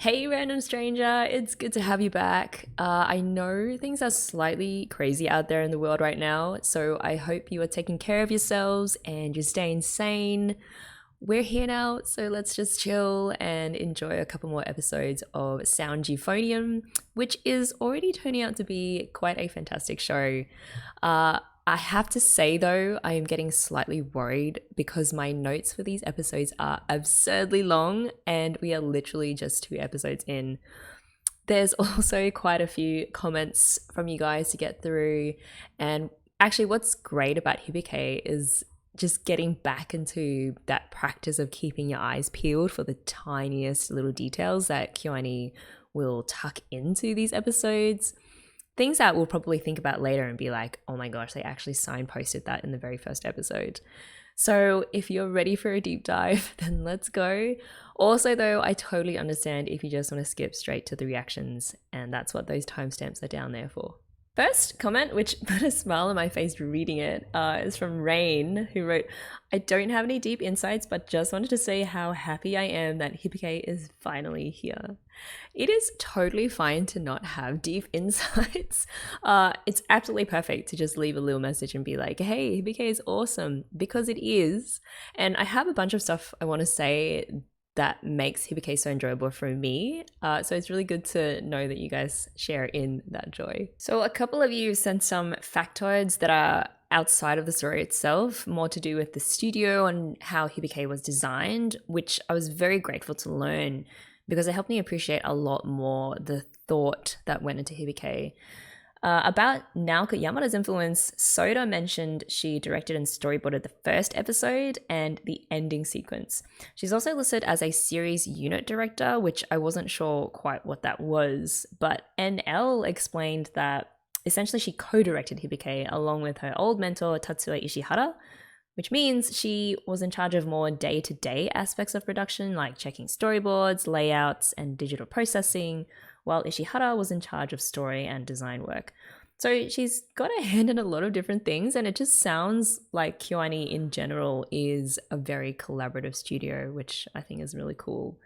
Hey, random stranger, it's good to have you back. I know things are slightly crazy out there in the world right now, so I hope you are taking care of yourselves and you're staying sane. We're here now, so let's just chill and enjoy a couple more episodes of Sound Euphonium, which is already turning out to be quite a fantastic show. I have to say though, I am getting slightly worried because my notes for these episodes are absurdly long and we are literally just 2 episodes in. There's also quite a few comments from you guys to get through. And actually, what's great about Hibike is just getting back into that practice of keeping your eyes peeled for the tiniest little details that Kyoani will tuck into these episodes. Things that we'll probably think about later and be like, oh my gosh, they actually signposted that in the very first episode. So if you're ready for a deep dive, then let's go. Also, though, I totally understand if you just want to skip straight to the reactions, and that's what those timestamps are down there for. First comment, which put a smile on my face reading it, is from Rain, who wrote, I don't have any deep insights, but just wanted to say how happy I am that Hibike is finally here. It is totally fine to not have deep insights. It's absolutely perfect to just leave a little message and be like, hey, Hibike is awesome, because it is. And I have a bunch of stuff I want to say that makes Hibike so enjoyable for me. So it's really good to know that you guys share in that joy. So a couple of you sent some factoids that are outside of the story itself, more to do with the studio and how Hibike was designed, which I was very grateful to learn because it helped me appreciate a lot more the thought that went into Hibike. About Naoka Yamada's influence, Soda mentioned she directed and storyboarded the first episode and the ending sequence. She's also listed as a series unit director, which I wasn't sure quite what that was, but NL explained that essentially she co-directed Hibike along with her old mentor Tatsuya Ishihara, which means she was in charge of more day-to-day aspects of production like checking storyboards, layouts, and digital processing, while Ishihara was in charge of story and design work. So she's got a hand in a lot of different things, and it just sounds like Kyoani in general is a very collaborative studio, which I think is really cool.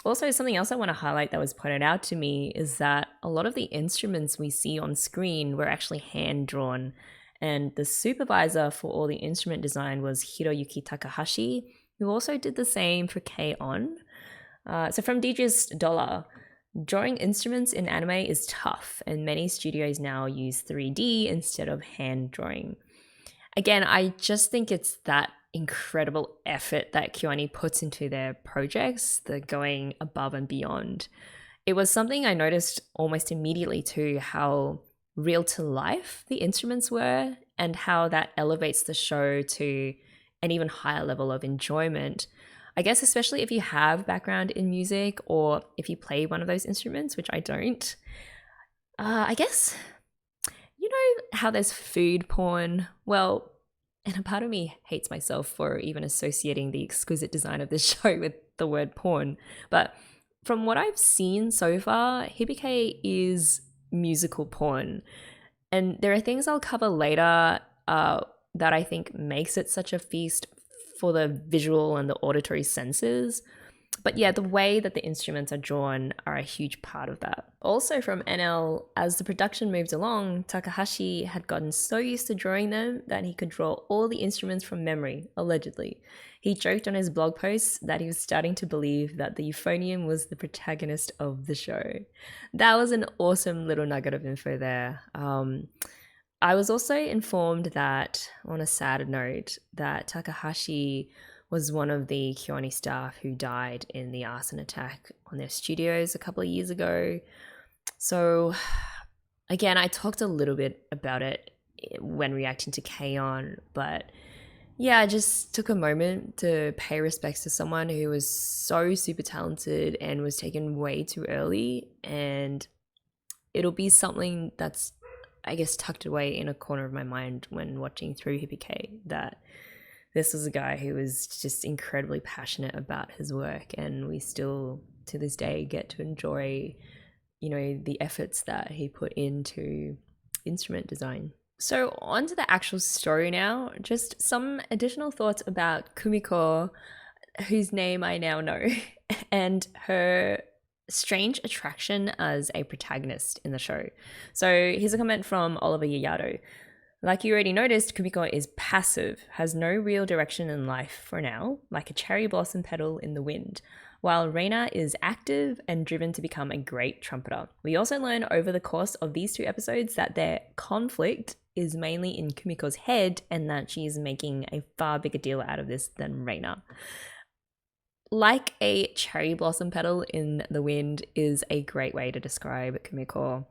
Also, something else I want to highlight that was pointed out to me is that a lot of the instruments we see on screen were actually hand-drawn, and the supervisor for all the instrument design was Hiroyuki Takahashi, who also did the same for K-On! So from DJ's Dolla, drawing instruments in anime is tough, and many studios now use 3D instead of hand drawing. Again, I just think it's that incredible effort that Kyoani puts into their projects, the going above and beyond. It was something I noticed almost immediately too, how real to life the instruments were and how that elevates the show to an even higher level of enjoyment. I guess especially if you have background in music or if you play one of those instruments, which I don't. I guess, you know how there's food porn? Well, and a part of me hates myself for even associating the exquisite design of this show with the word porn. But from what I've seen so far, Hibike is musical porn. And there are things I'll cover later that I think makes it such a feast for the visual and the auditory senses. But yeah, the way that the instruments are drawn are a huge part of that. Also from NL, as the production moved along, Takahashi had gotten so used to drawing them that he could draw all the instruments from memory, allegedly. He joked on his blog posts that he was starting to believe that the Euphonium was the protagonist of the show. That was an awesome little nugget of info there. I was also informed that, on a sad note, that Takahashi was one of the Kyoani staff who died in the arson attack on their studios a couple of years ago. So, again, I talked a little bit about it when reacting to K-On!, but yeah, I just took a moment to pay respects to someone who was so super talented and was taken way too early, and it'll be something that's, I guess, tucked away in a corner of my mind when watching through Hibike, that this was a guy who was just incredibly passionate about his work, and we still to this day get to enjoy, you know, the efforts that he put into instrument design. So on to the actual story now. Just some additional thoughts about Kumiko, whose name I now know, and her strange attraction as a protagonist in the show. So here's a comment from Oliver JaJaDo. Like you already noticed, Kumiko is passive, has no real direction in life for now, like a cherry blossom petal in the wind, while Reina is active and driven to become a great trumpeter. We also learn over the course of these 2 episodes that their conflict is mainly in Kumiko's head and that she is making a far bigger deal out of this than Reina. Like a cherry blossom petal in the wind is a great way to describe Kumiko.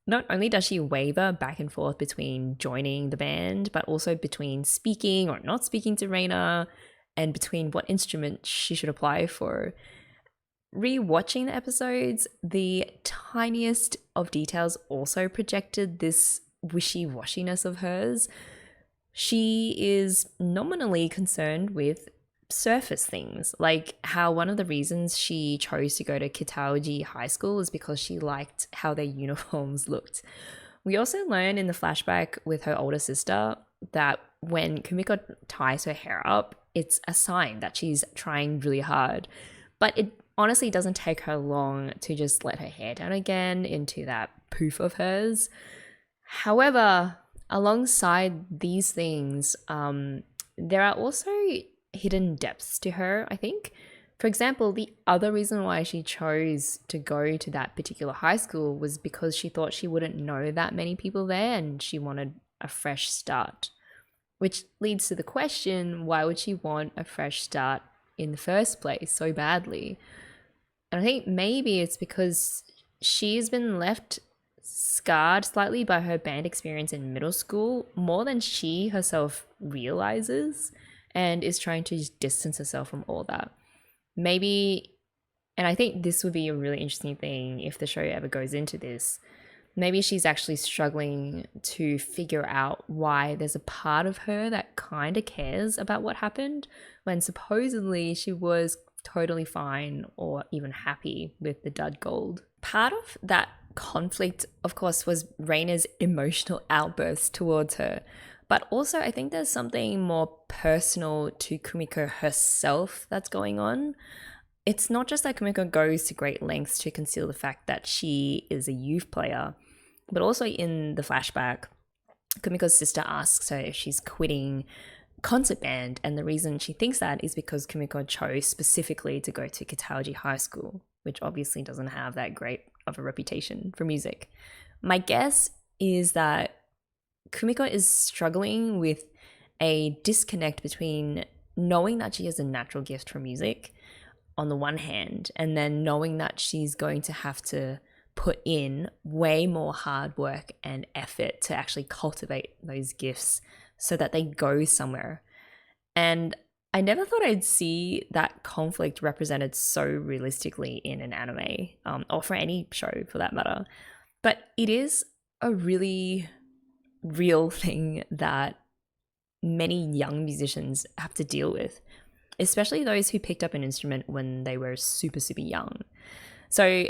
Not only does she waver back and forth between joining the band, but also between speaking or not speaking to Reina, and between what instrument she should apply for. Rewatching the episodes, the tiniest of details also projected this wishy-washiness of hers. She is nominally concerned with surface things, like how one of the reasons she chose to go to Kitauji High School is because she liked how their uniforms looked. We also learn in the flashback with her older sister that when Kumiko ties her hair up, it's a sign that she's trying really hard. But it honestly doesn't take her long to just let her hair down again into that poof of hers. However, alongside these things, there are also hidden depths to her, I think. For example, the other reason why she chose to go to that particular high school was because she thought she wouldn't know that many people there and she wanted a fresh start. Which leads to the question, why would she want a fresh start in the first place so badly? And I think maybe it's because she's been left scarred slightly by her band experience in middle school more than she herself realizes, and is trying to just distance herself from all that. Maybe, and I think this would be a really interesting thing if the show ever goes into this, maybe she's actually struggling to figure out why there's a part of her that kind of cares about what happened when supposedly she was totally fine or even happy with the dud gold. Part of that conflict, of course, was Reina's emotional outbursts towards her. But also, I think there's something more personal to Kumiko herself that's going on. It's not just that Kumiko goes to great lengths to conceal the fact that she is a youth player, but also in the flashback, Kumiko's sister asks her if she's quitting concert band, and the reason she thinks that is because Kumiko chose specifically to go to Kitauji High School, which obviously doesn't have that great of a reputation for music. My guess is that Kumiko is struggling with a disconnect between knowing that she has a natural gift for music on the one hand, and then knowing that she's going to have to put in way more hard work and effort to actually cultivate those gifts so that they go somewhere. And I never thought I'd see that conflict represented so realistically in an anime, or for any show for that matter. But it is a really real thing that many young musicians have to deal with, especially those who picked up an instrument when they were super, super young. So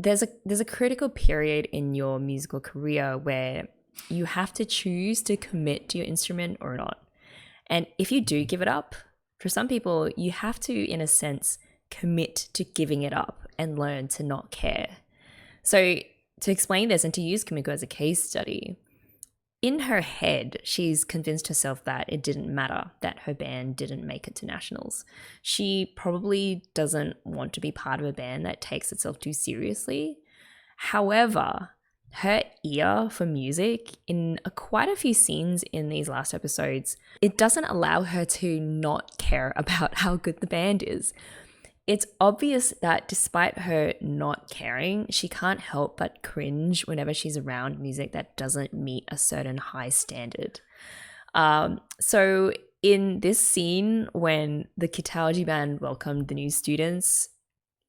there's a critical period in your musical career where you have to choose to commit to your instrument or not. And if you do give it up, for some people, you have to, in a sense, commit to giving it up and learn to not care. So to explain this and to use Kumiko as a case study, in her head, she's convinced herself that it didn't matter that her band didn't make it to nationals. She probably doesn't want to be part of a band that takes itself too seriously. However, her ear for music in quite a few scenes in these last episodes, it doesn't allow her to not care about how good the band is. It's obvious that despite her not caring, she can't help but cringe whenever she's around music that doesn't meet a certain high standard. So in this scene, when the Kitauji band welcomed the new students,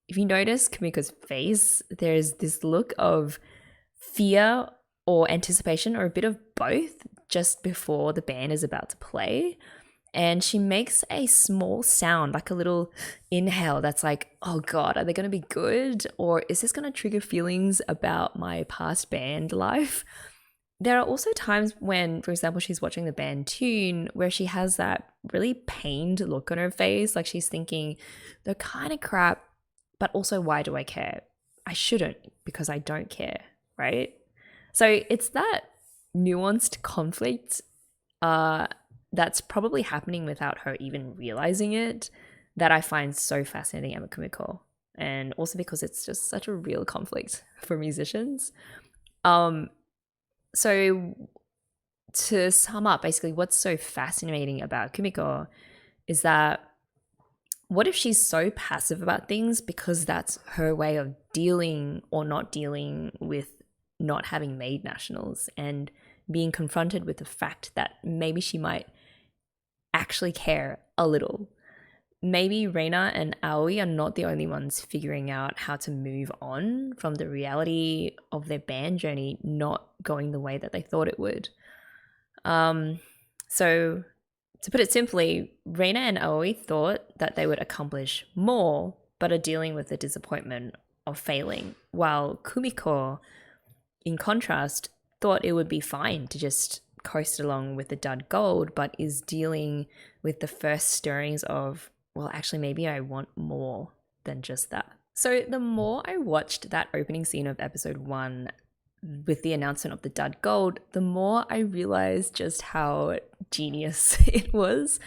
if you notice Kumiko's face, there's this look of fear or anticipation, or a bit of both, just before the band is about to play. And she makes a small sound, like a little inhale that's like, oh God, are they going to be good? Or is this going to trigger feelings about my past band life? There are also times when, for example, she's watching the band tune where she has that really pained look on her face, like she's thinking, they're kind of crap, but also why do I care? I shouldn't, because I don't care, right? So it's that nuanced conflict that's probably happening without her even realizing it that I find so fascinating about Kumiko. And also because it's just such a real conflict for musicians. So to sum up, basically what's so fascinating about Kumiko is that what if she's so passive about things because that's her way of dealing or not dealing with not having made nationals and being confronted with the fact that maybe she might actually care a little. Maybe Reina and Aoi are not the only ones figuring out how to move on from the reality of their band journey not going the way that they thought it would. So to put it simply, Reina and Aoi thought that they would accomplish more, but are dealing with the disappointment of failing, while Kumiko, in contrast, thought it would be fine to just coast along with the dud gold, but is dealing with the first stirrings of, well, actually, maybe I want more than just that. So the more I watched that opening scene of episode 1 with the announcement of the dud gold, the more I realized just how genius it was,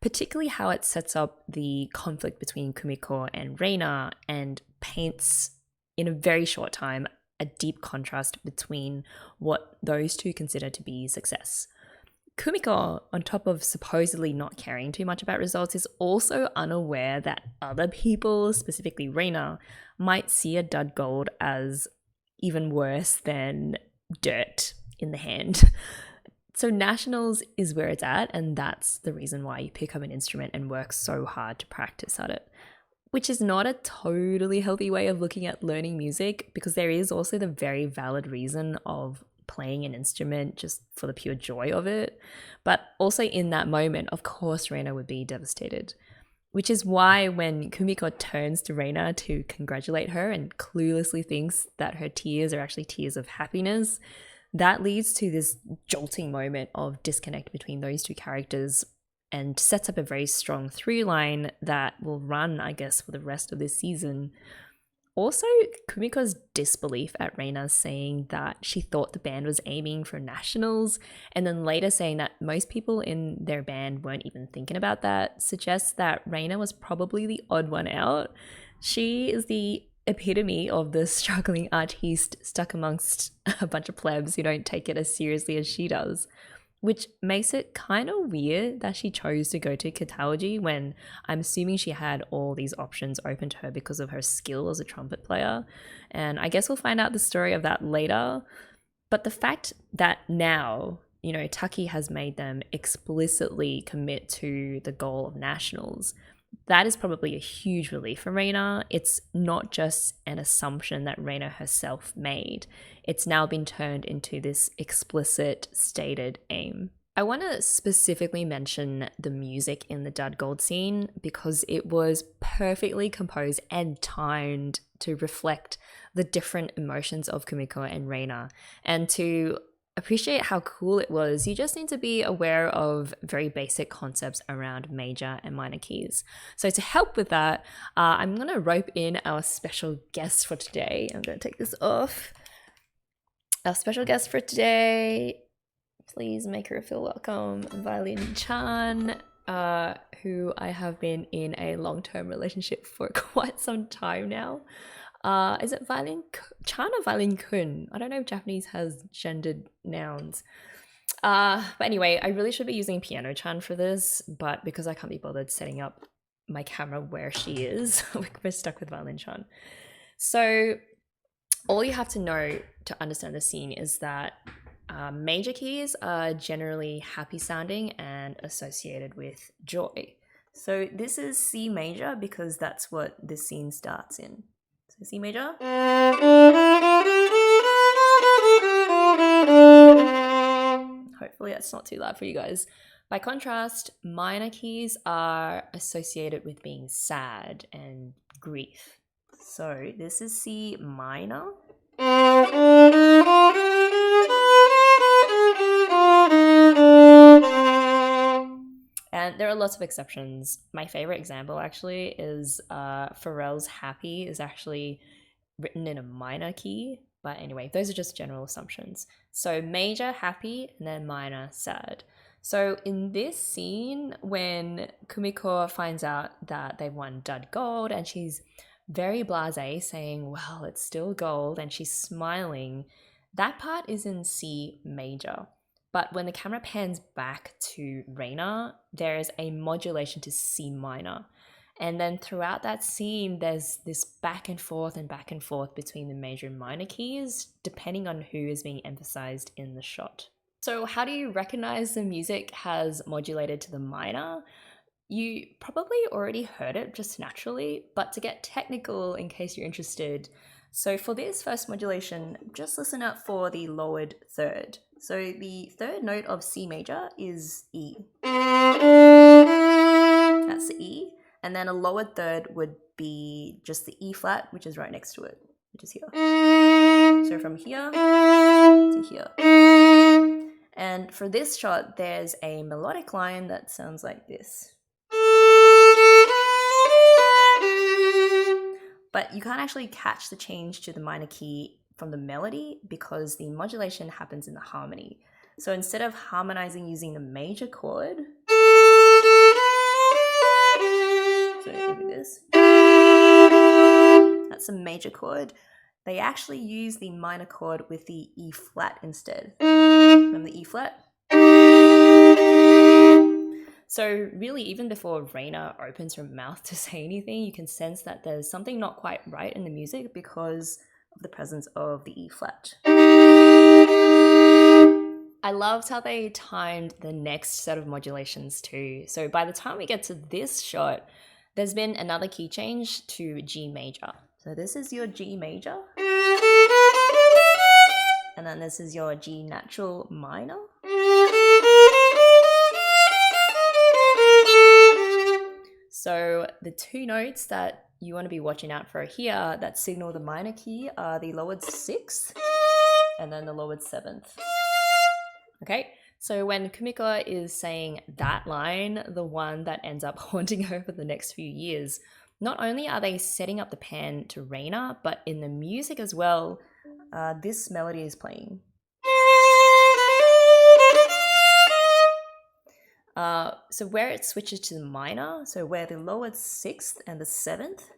particularly how it sets up the conflict between Kumiko and Reina and paints in a very short time a deep contrast between what those two consider to be success. Kumiko, on top of supposedly not caring too much about results, is also unaware that other people, specifically Reina, might see a dud gold as even worse than dirt in the hand. So nationals is where it's at, and that's the reason why you pick up an instrument and work so hard to practice at it, which is not a totally healthy way of looking at learning music, because there is also the very valid reason of playing an instrument just for the pure joy of it. But also in that moment, of course, Reina would be devastated, which is why when Kumiko turns to Reina to congratulate her and cluelessly thinks that her tears are actually tears of happiness, that leads to this jolting moment of disconnect between those two characters and sets up a very strong through line that will run, I guess, for the rest of this season. Also, Kumiko's disbelief at Reina saying that she thought the band was aiming for nationals, and then later saying that most people in their band weren't even thinking about that, suggests that Reina was probably the odd one out. She is the epitome of the struggling artiste stuck amongst a bunch of plebs who don't take it as seriously as she does, which makes it kind of weird that she chose to go to cataloghy when I'm assuming she had all these options open to her because of her skill as a trumpet player. And I guess we'll find out the story of that later. But the fact that now, Taki has made them explicitly commit to the goal of nationals, that is probably a huge relief for Reina. It's not just an assumption that Reina herself made. It's now been turned into this explicit stated aim. I want to specifically mention the music in the dud gold scene because it was perfectly composed and timed to reflect the different emotions of Kumiko and Reina. And to appreciate how cool it was, you just need to be aware of very basic concepts around major and minor keys. So to help with that, I'm going to rope in our special guest for today. I'm going to take this off. Our special guest for today, please make her feel welcome, Violin-chan, who I have been in a long-term relationship for quite some time now. Is it Violin-chan or Violin-kun? I don't know if Japanese has gendered nouns. But anyway, I really should be using Piano-chan for this, but because I can't be bothered setting up my camera where she is, we're stuck with Violin-chan. So all you have to know to understand the scene is that major keys are generally happy sounding and associated with joy. So this is C major because that's what this scene starts in. So C major. Hopefully that's not too loud for you guys. By contrast, minor keys are associated with being sad and grief. So this is C minor. And there are lots of exceptions. My favorite example actually is Pharrell's Happy is actually written in a minor key. But anyway, those are just general assumptions. So major, happy, and then minor, sad. So in this scene, when Kumiko finds out that they've won dud gold and she's very blasé saying, well, it's still gold, and she's smiling, that part is in C major. But when the camera pans back to Reina, there is a modulation to C minor. And then throughout that scene, there's this back and forth between the major and minor keys, depending on who is being emphasized in the shot. So how do you recognize the music has modulated to the minor? You probably already heard it just naturally, but to get technical in case you're interested, so for this first modulation, just listen up for the lowered third. So the third note of C major is E. That's the E. And then a lowered third would be just the E flat, which is right next to it, which is here. So from here to here. And for this shot, there's a melodic line that sounds like this. But you can't actually catch the change to the minor key from the melody because the modulation happens in the harmony. So instead of harmonizing using the major chord, so it'll be this, that's a major chord, they actually use the minor chord with the E flat instead. From the E flat. So really, even before Reina opens her mouth to say anything, you can sense that there's something not quite right in the music because of the presence of the E flat. I loved how they timed the next set of modulations too. So by the time we get to this shot, there's been another key change to G major. So this is your G major. And then this is your G natural minor. So the two notes that you want to be watching out for here that signal the minor key are the lowered 6th and then the lowered 7th. Okay, so when Kumiko is saying that line, the one that ends up haunting her for the next few years, not only are they setting up the pan to Reina, but in the music as well, this melody is playing. So where it switches to the minor, so where the lowered 6th and the 7th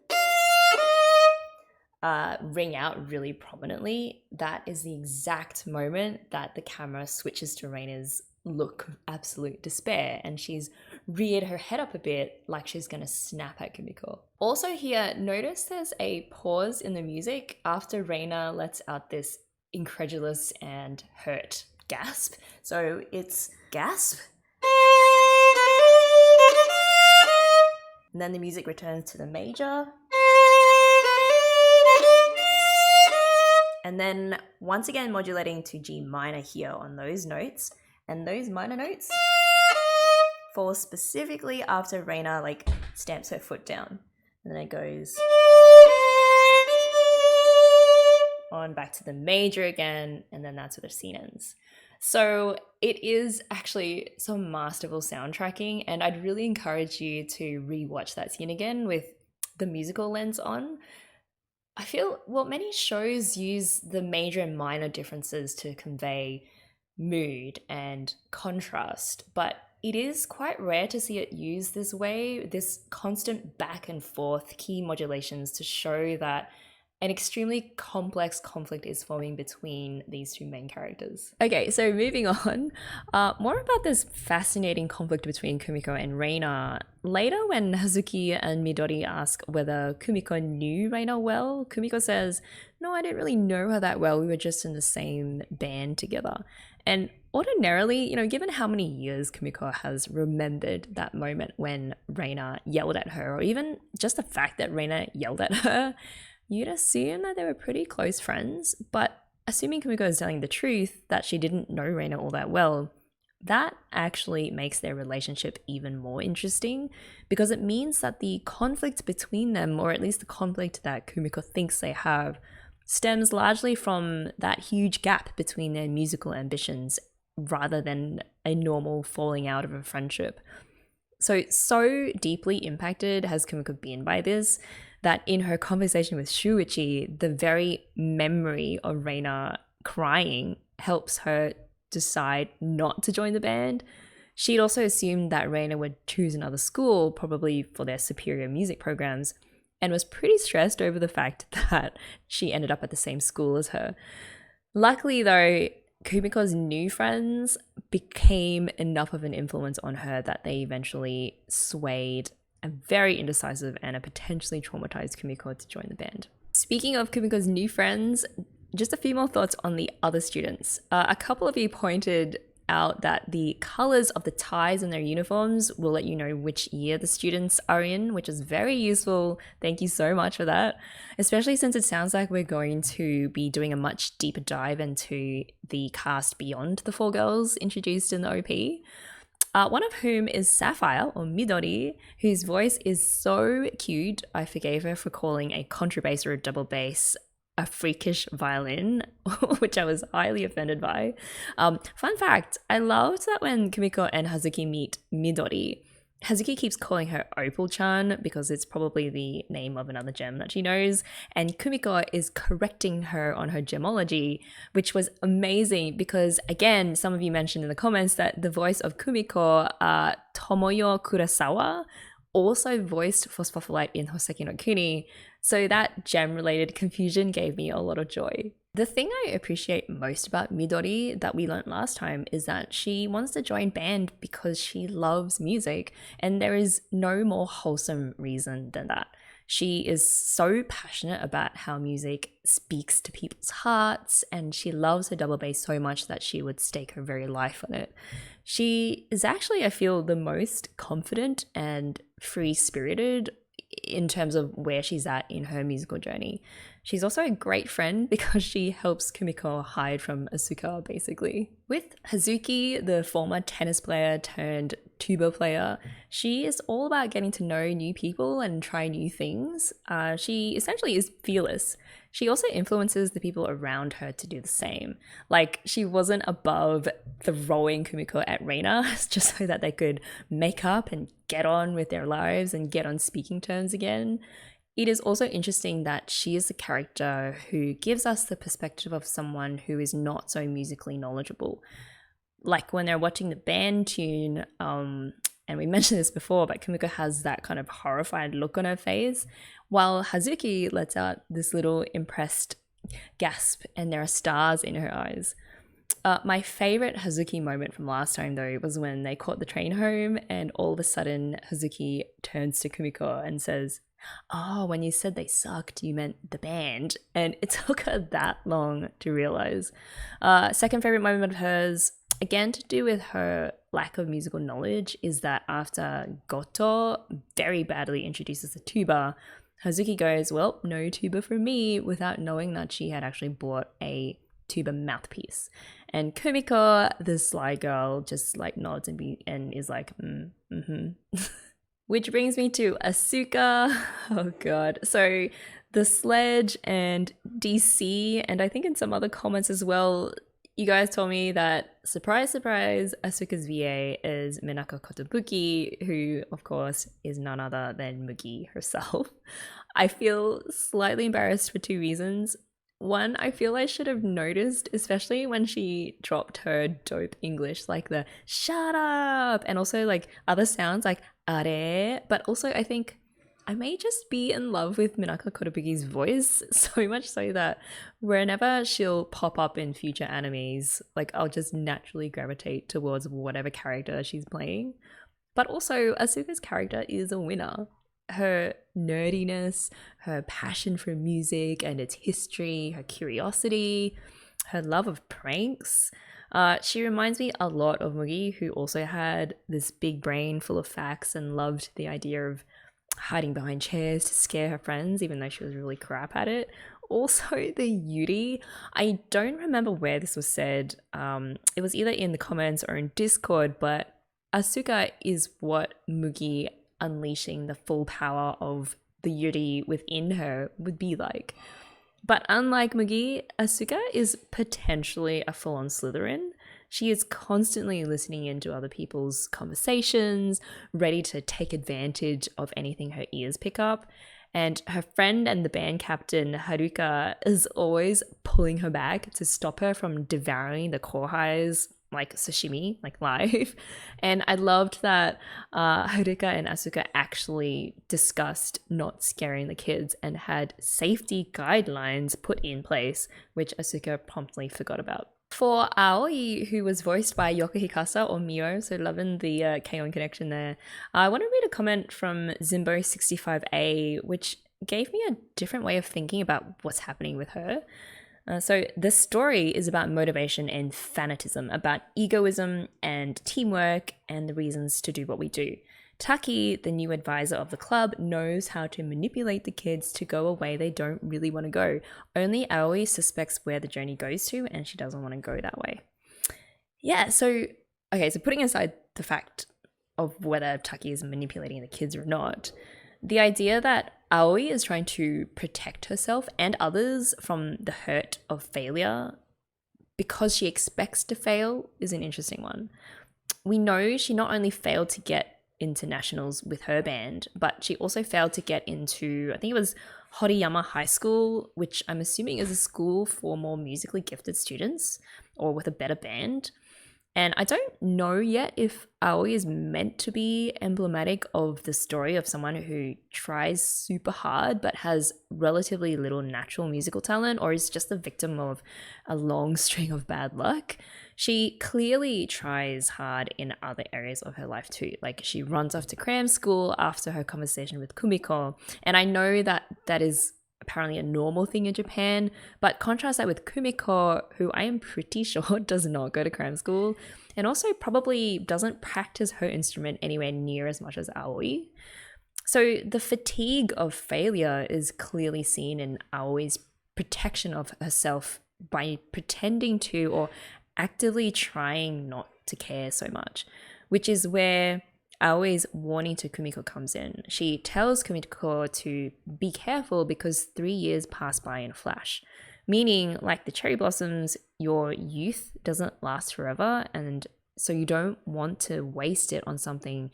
ring out really prominently, that is the exact moment that the camera switches to Reina's look of absolute despair, and she's reared her head up a bit like she's gonna snap at Kumiko. Also here, notice there's a pause in the music after Reina lets out this incredulous and hurt gasp. So it's gasp, and then the music returns to the major. And then once again modulating to G minor here on those notes. And those minor notes fall specifically after Reina like stamps her foot down. And then it goes on back to the major again, and then that's where the scene ends. So it is actually some masterful soundtracking, and I'd really encourage you to rewatch that scene again with the musical lens on. I feel, well, many shows use the major and minor differences to convey mood and contrast, but it is quite rare to see it used this way, this constant back and forth key modulations to show that an extremely complex conflict is forming between these two main characters. Okay, so moving on, more about this fascinating conflict between Kumiko and Reina. Later, when Hazuki and Midori ask whether Kumiko knew Reina well, Kumiko says, "No, I didn't really know her that well, we were just in the same band together." And ordinarily, given how many years Kumiko has remembered that moment when Reina yelled at her, or even just the fact that Reina yelled at her, you'd assume that they were pretty close friends, but assuming Kumiko is telling the truth, that she didn't know Reina all that well, that actually makes their relationship even more interesting, because it means that the conflict between them, or at least the conflict that Kumiko thinks they have, stems largely from that huge gap between their musical ambitions rather than a normal falling out of a friendship. So deeply impacted has Kumiko been by this that in her conversation with Shuichi, the very memory of Reina crying helps her decide not to join the band. She'd also assumed that Reina would choose another school, probably for their superior music programs, and was pretty stressed over the fact that she ended up at the same school as her. Luckily, though, Kumiko's new friends became enough of an influence on her that they eventually swayed a very indecisive and a potentially traumatized Kumiko to join the band. Speaking of Kumiko's new friends, just a few more thoughts on the other students. A couple of you pointed out that the colors of the ties in their uniforms will let you know which year the students are in, which is very useful. Thank you so much for that, especially since it sounds like we're going to be doing a much deeper dive into the cast beyond the four girls introduced in the OP. One of whom is Sapphire, or Midori, whose voice is so cute. I forgave her for calling a contrabass or a double bass a freakish violin, which I was highly offended by. Fun fact, I loved that when Kumiko and Hazuki meet Midori, Hazuki keeps calling her Opal-chan because it's probably the name of another gem that she knows, and Kumiko is correcting her on her gemology, which was amazing because, again, some of you mentioned in the comments that the voice of Kumiko, Tomoyo Kurosawa, also voiced Phosphophilite in Hoseki no Kuni, so that gem-related confusion gave me a lot of joy. The thing I appreciate most about Midori that we learned last time is that she wants to join band because she loves music, and there is no more wholesome reason than that. She is so passionate about how music speaks to people's hearts, and she loves her double bass so much that she would stake her very life on it. She is actually, I feel, the most confident and free-spirited in terms of where she's at in her musical journey. She's also a great friend because she helps Kumiko hide from Asuka, basically. With Hazuki, the former tennis player turned tuba player, she is all about getting to know new people and try new things. She essentially is fearless. She also influences the people around her to do the same. Like, she wasn't above throwing Kumiko at Reina just so that they could make up and get on with their lives and get on speaking terms again. It is also interesting that she is the character who gives us the perspective of someone who is not so musically knowledgeable. Like when they're watching the band tune, and we mentioned this before, but Kumiko has that kind of horrified look on her face, while Hazuki lets out this little impressed gasp and there are stars in her eyes. My favorite Hazuki moment from last time, though, was when they caught the train home and all of a sudden Hazuki turns to Kumiko and says, "Oh, when you said they sucked, you meant the band." And it took her that long to realize. Second favorite moment of hers, again to do with her lack of musical knowledge, is that after Goto very badly introduces the tuba, Hazuki goes, "Well, no tuba for me," without knowing that she had actually bought a tuba mouthpiece. And Kumiko, the sly girl, just like nods and is like, mm-hmm. Which brings me to Asuka. Oh god. So the Sledge and DC, and I think in some other comments as well, you guys told me that, surprise, surprise, Asuka's VA is Minako Kotobuki, who, of course, is none other than Mugi herself. I feel slightly embarrassed for two reasons. One, I feel I should have noticed, especially when she dropped her dope English, like the "shut up," and also like other sounds like "are," but also I think I may just be in love with Minako Kotobuki's voice, so much so that whenever she'll pop up in future animes, like I'll just naturally gravitate towards whatever character she's playing. But also, Asuka's character is a winner. Her nerdiness, her passion for music and its history, her curiosity, her love of pranks. She reminds me a lot of Mugi, who also had this big brain full of facts and loved the idea of hiding behind chairs to scare her friends, even though she was really crap at it. Also, the Yuri, I don't remember where this was said. It was either in the comments or in Discord, but Asuka is what Mugi unleashing the full power of the Yuri within her would be like. But unlike Mugi, Asuka is potentially a full-on Slytherin. She is constantly listening into other people's conversations, ready to take advantage of anything her ears pick up. And her friend and the band captain, Haruka, is always pulling her back to stop her from devouring the kohais like sashimi, like live. And I loved that Haruka and Asuka actually discussed not scaring the kids and had safety guidelines put in place, which Asuka promptly forgot about. For Aoi, who was voiced by Yoko Hikasa or Mio, so loving the K-On connection there, I want to read a comment from Zimbo65A, which gave me a different way of thinking about what's happening with her. So the story is about motivation and fanatism, about egoism and teamwork and the reasons to do what we do. Taki, the new advisor of the club, knows how to manipulate the kids to go a way they don't really want to go. Only Aoi suspects where the journey goes to, and she doesn't want to go that way. Yeah, so putting aside the fact of whether Taki is manipulating the kids or not, the idea that Aoi is trying to protect herself and others from the hurt of failure because she expects to fail is an interesting one. We know she not only failed to get into nationals with her band, but she also failed to get into, I think it was Horiyama High School, which I'm assuming is a school for more musically gifted students or with a better band. And I don't know yet if Aoi is meant to be emblematic of the story of someone who tries super hard but has relatively little natural musical talent, or is just the victim of a long string of bad luck. She clearly tries hard in other areas of her life too. Like, she runs off to cram school after her conversation with Kumiko. And I know that that is apparently a normal thing in Japan, but contrast that with Kumiko, who I am pretty sure does not go to cram school and also probably doesn't practice her instrument anywhere near as much as Aoi. So the fatigue of failure is clearly seen in Aoi's protection of herself by pretending to or actively trying not to care so much, which is where Aoi's warning to Kumiko comes in. She tells Kumiko to be careful because 3 years pass by in a flash. Meaning, like the cherry blossoms, your youth doesn't last forever, and so you don't want to waste it on something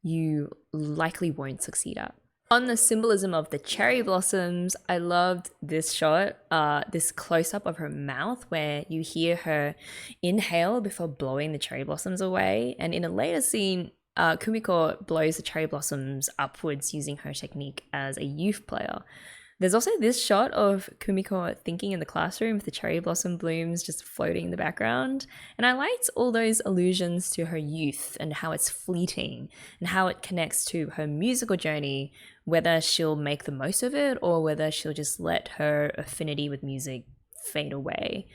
you likely won't succeed at. On the symbolism of the cherry blossoms, I loved this shot, this close-up of her mouth where you hear her inhale before blowing the cherry blossoms away. And in a later scene, Kumiko blows the cherry blossoms upwards using her technique as a youth player. There's also this shot of Kumiko thinking in the classroom with the cherry blossom blooms just floating in the background. And I liked all those allusions to her youth and how it's fleeting and how it connects to her musical journey, whether she'll make the most of it or whether she'll just let her affinity with music fade away.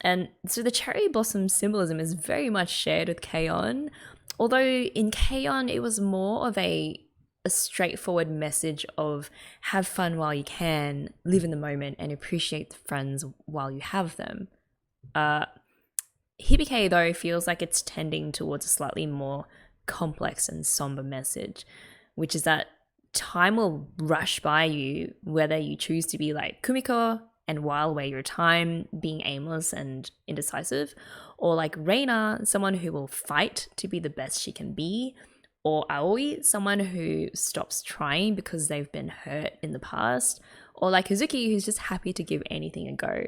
And so the cherry blossom symbolism is very much shared with K-On!, although in K-On! It was more of a straightforward message of have fun while you can, live in the moment, and appreciate the friends while you have them. Hibike, though, feels like it's tending towards a slightly more complex and somber message, which is that time will rush by you whether you choose to be like Kumiko and while away your time being aimless and indecisive, or like Reina, someone who will fight to be the best she can be, or Aoi, someone who stops trying because they've been hurt in the past, or like Hazuki, who's just happy to give anything a go.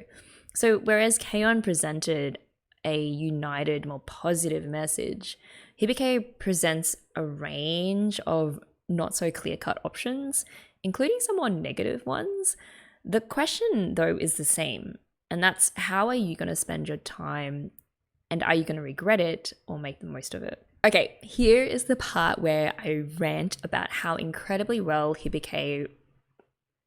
So whereas K-On! Presented a united, more positive message, Hibike presents a range of not so clear-cut options, including some more negative ones. The question, though, is the same, and that's how are you going to spend your time, and are you going to regret it or make the most of it? Okay, here is the part where I rant about how incredibly well Hibike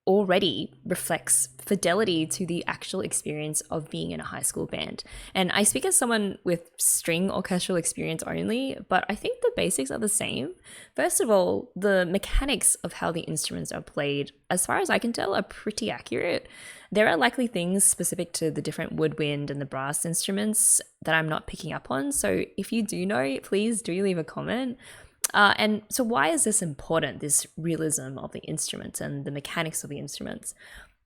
already reflects fidelity to the actual experience of being in a high school band. And I speak as someone with string orchestral experience only, but I think the basics are the same. First of all, the mechanics of how the instruments are played, as far as I can tell, are pretty accurate. There are likely things specific to the different woodwind and the brass instruments that I'm not picking up on. So if you do know, please do leave a comment. And so why is this important, this realism of the instruments and the mechanics of the instruments?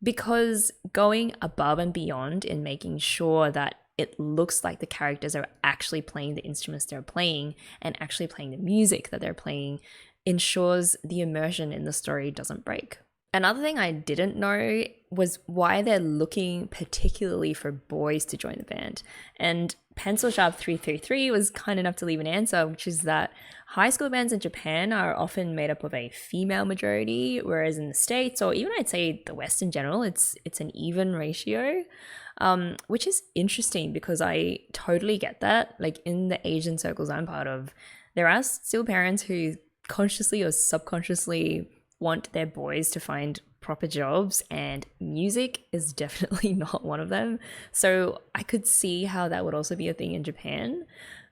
Because going above and beyond in making sure that it looks like the characters are actually playing the instruments they're playing and actually playing the music that they're playing ensures the immersion in the story doesn't break. Another thing I didn't know was why they're looking particularly for boys to join the band. And Pencil Sharp 333 was kind enough to leave an answer, which is that high school bands in Japan are often made up of a female majority, whereas in the States, or even I'd say the West in general, it's an even ratio, which is interesting because I totally get that. Like in the Asian circles I'm part of, there are still parents who consciously or subconsciously want their boys to find proper jobs, and music is definitely not one of them. So I could see how that would also be a thing in Japan.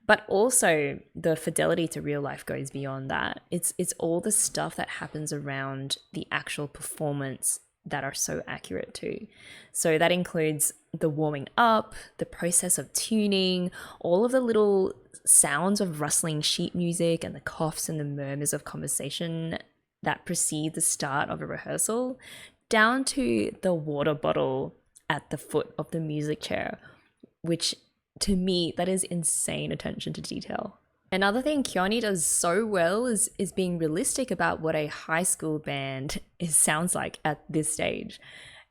But also the fidelity to real life goes beyond that. It's all the stuff that happens around the actual performance that are so accurate too. So that includes the warming up, the process of tuning, all of the little sounds of rustling sheet music and the coughs and the murmurs of conversation that precede the start of a rehearsal, down to the water bottle at the foot of the music chair, which to me, that is insane attention to detail. Another thing Kyoani does so well is being realistic about what a high school band sounds like at this stage.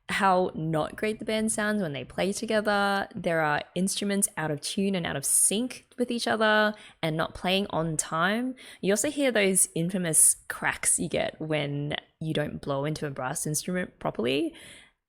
How not great the band sounds when they play together. There are instruments out of tune and out of sync with each other and not playing on time. You also hear those infamous cracks you get when you don't blow into a brass instrument properly.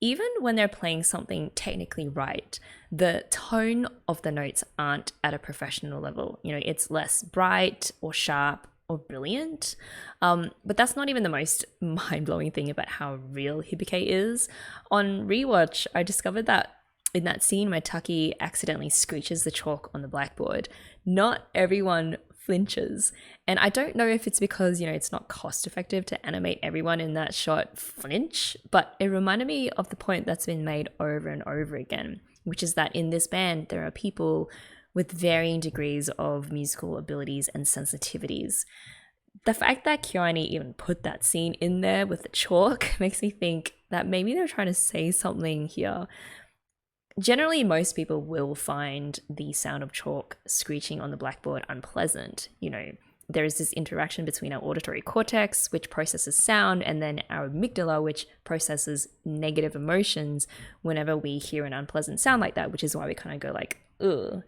Even when they're playing something technically right, the tone of the notes aren't at a professional level. You know, it's less bright or sharp or brilliant. But that's not even the most mind-blowing thing about how real Hibike is. On rewatch, I discovered that in that scene where Taki accidentally screeches the chalk on the blackboard, not everyone flinches. And I don't know if it's because, it's not cost effective to animate everyone in that shot flinch, but it reminded me of the point that's been made over and over again, which is that in this band, there are people with varying degrees of musical abilities and sensitivities. The fact that Kyoani even put that scene in there with the chalk makes me think that maybe they're trying to say something here. Generally, most people will find the sound of chalk screeching on the blackboard unpleasant. There is this interaction between our auditory cortex, which processes sound, and then our amygdala, which processes negative emotions whenever we hear an unpleasant sound like that, which is why we kind of go like, ugh.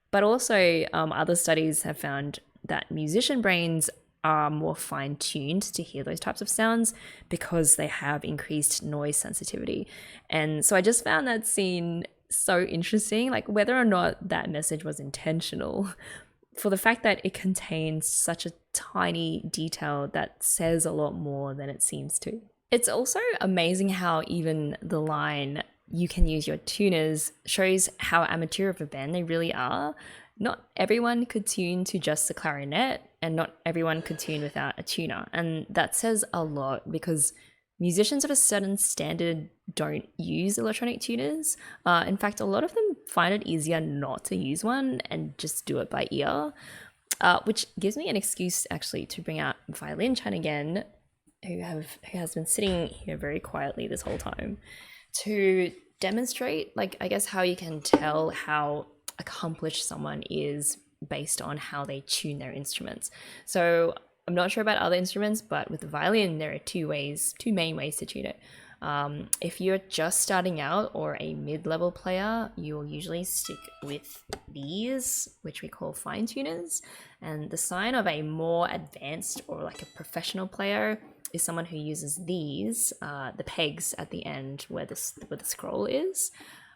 But also, other studies have found that musician brains are more fine-tuned to hear those types of sounds because they have increased noise sensitivity. And so I just found that scene so interesting, like whether or not that message was intentional, for the fact that it contains such a tiny detail that says a lot more than it seems to. It's also amazing how even the line, "you can use your tuners," shows how amateur of a band they really are. Not everyone could tune to just the clarinet, and not everyone could tune without a tuner. And that says a lot because musicians of a certain standard don't use electronic tuners. In fact, a lot of them find it easier not to use one and just do it by ear, which gives me an excuse actually to bring out Violin-chan again, who has been sitting here very quietly this whole time, to demonstrate, I guess, how you can tell how accomplished someone is based on how they tune their instruments. So I'm not sure about other instruments, but with the violin, there are two main ways to tune it. If you're just starting out or a mid-level player, you'll usually stick with these, which we call fine tuners. And the sign of a more advanced or like a professional player is someone who uses these, the pegs at the end where the scroll is.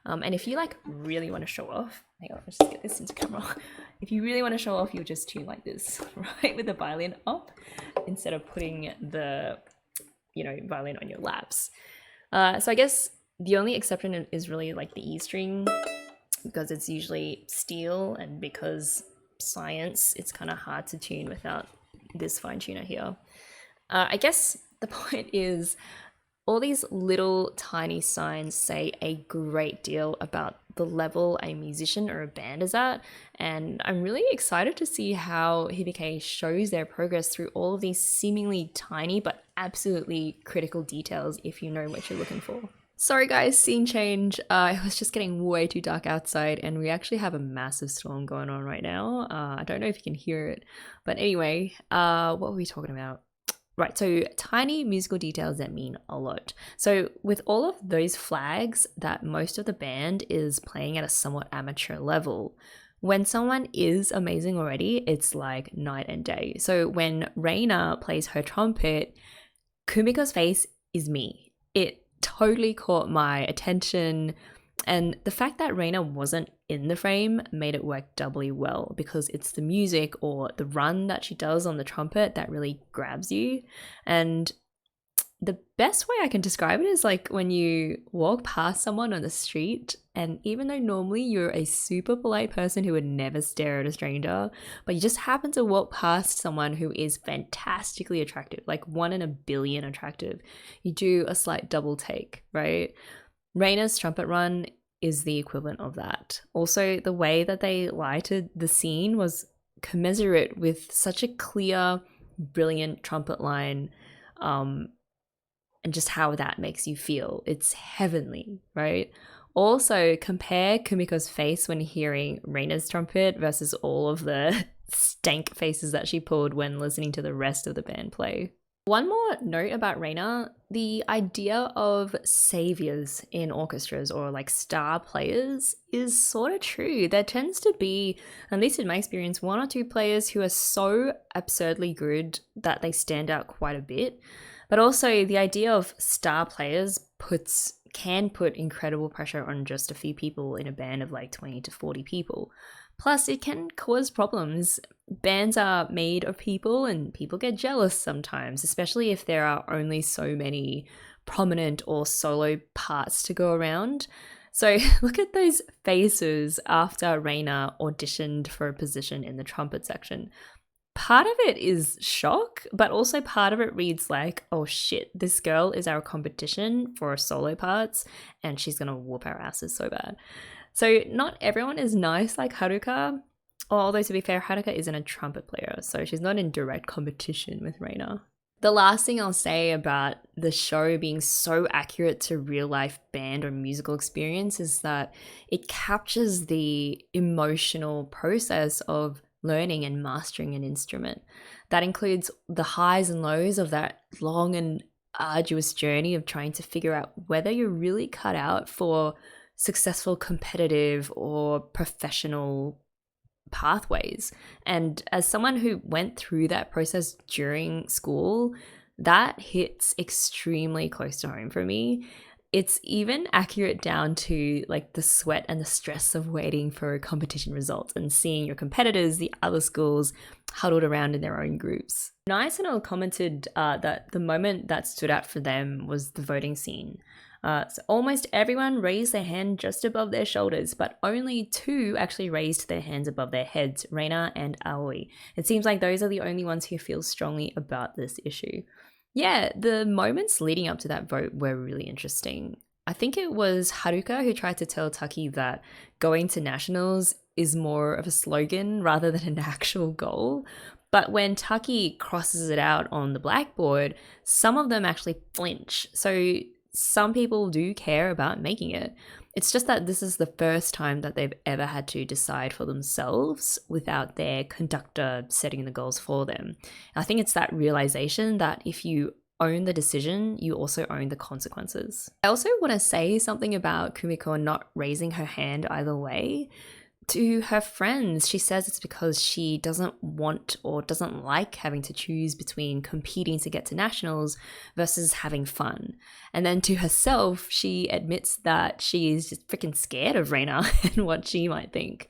And if you really want to show off, hang on, let's just get this into camera. If you really want to show off, you'll just tune like this, right? With the violin up instead of putting the, violin on your laps. So I guess the only exception is really the E string, because it's usually steel, and because science, it's kind of hard to tune without this fine tuner here. I guess the point is, all these little tiny signs say a great deal about the level a musician or a band is at, and I'm really excited to see how Hibike shows their progress through all of these seemingly tiny but absolutely critical details if you know what you're looking for. Sorry guys, scene change. It was just getting way too dark outside and we actually have a massive storm going on right now. I don't know if you can hear it. But anyway, what were we talking about? Right, so tiny musical details that mean a lot. So with all of those flags that most of the band is playing at a somewhat amateur level, when someone is amazing already, it's like night and day. So when Reina plays her trumpet, Kumiko's face is me. It totally caught my attention. And the fact that Reina wasn't in the frame made it work doubly well because it's the music or the run that she does on the trumpet that really grabs you. And the best way I can describe it is like when you walk past someone on the street, and even though normally you're a super polite person who would never stare at a stranger, but you just happen to walk past someone who is fantastically attractive, like 1 in a billion attractive, you do a slight double take, right? Reina's trumpet run is the equivalent of that. Also, the way that they lighted the scene was commensurate with such a clear, brilliant trumpet line. And just how that makes you feel. It's heavenly, right? Also, compare Kumiko's face when hearing Reina's trumpet versus all of the stank faces that she pulled when listening to the rest of the band play. One more note about Reina, the idea of saviours in orchestras or like star players is sort of true. There tends to be, at least in my experience, 1 or 2 players who are so absurdly good that they stand out quite a bit. But also the idea of star players can put incredible pressure on just a few people in a band of like 20 to 40 people. Plus, it can cause problems. Bands are made of people and people get jealous sometimes, especially if there are only so many prominent or solo parts to go around. So look at those faces after Reina auditioned for a position in the trumpet section. Part of it is shock, but also part of it reads like, oh shit, this girl is our competition for solo parts and she's gonna whoop our asses so bad. So not everyone is nice like Haruka, although to be fair, Haruka isn't a trumpet player, so she's not in direct competition with Reina. The last thing I'll say about the show being so accurate to real life band or musical experience is that it captures the emotional process of learning and mastering an instrument. That includes the highs and lows of that long and arduous journey of trying to figure out whether you're really cut out for successful competitive or professional pathways. And as someone who went through that process during school, that hits extremely close to home for me. It's even accurate down to like the sweat and the stress of waiting for competition results and seeing your competitors, the other schools, huddled around in their own groups. Nicenal commented that the moment that stood out for them was the voting scene. So almost everyone raised their hand just above their shoulders, but only 2 actually raised their hands above their heads, Reina and Aoi. It seems like those are the only ones who feel strongly about this issue. Yeah, the moments leading up to that vote were really interesting. I think it was Haruka who tried to tell Taki that going to nationals is more of a slogan rather than an actual goal. But when Taki crosses it out on the blackboard, some of them actually flinch. So some people do care about making it. It's just that this is the first time that they've ever had to decide for themselves without their conductor setting the goals for them. I think it's that realization that if you own the decision, you also own the consequences. I also want to say something about Kumiko not raising her hand either way. To her friends, she says it's because she doesn't want or doesn't like having to choose between competing to get to nationals versus having fun. And then to herself, she admits that she is just freaking scared of Reina and what she might think.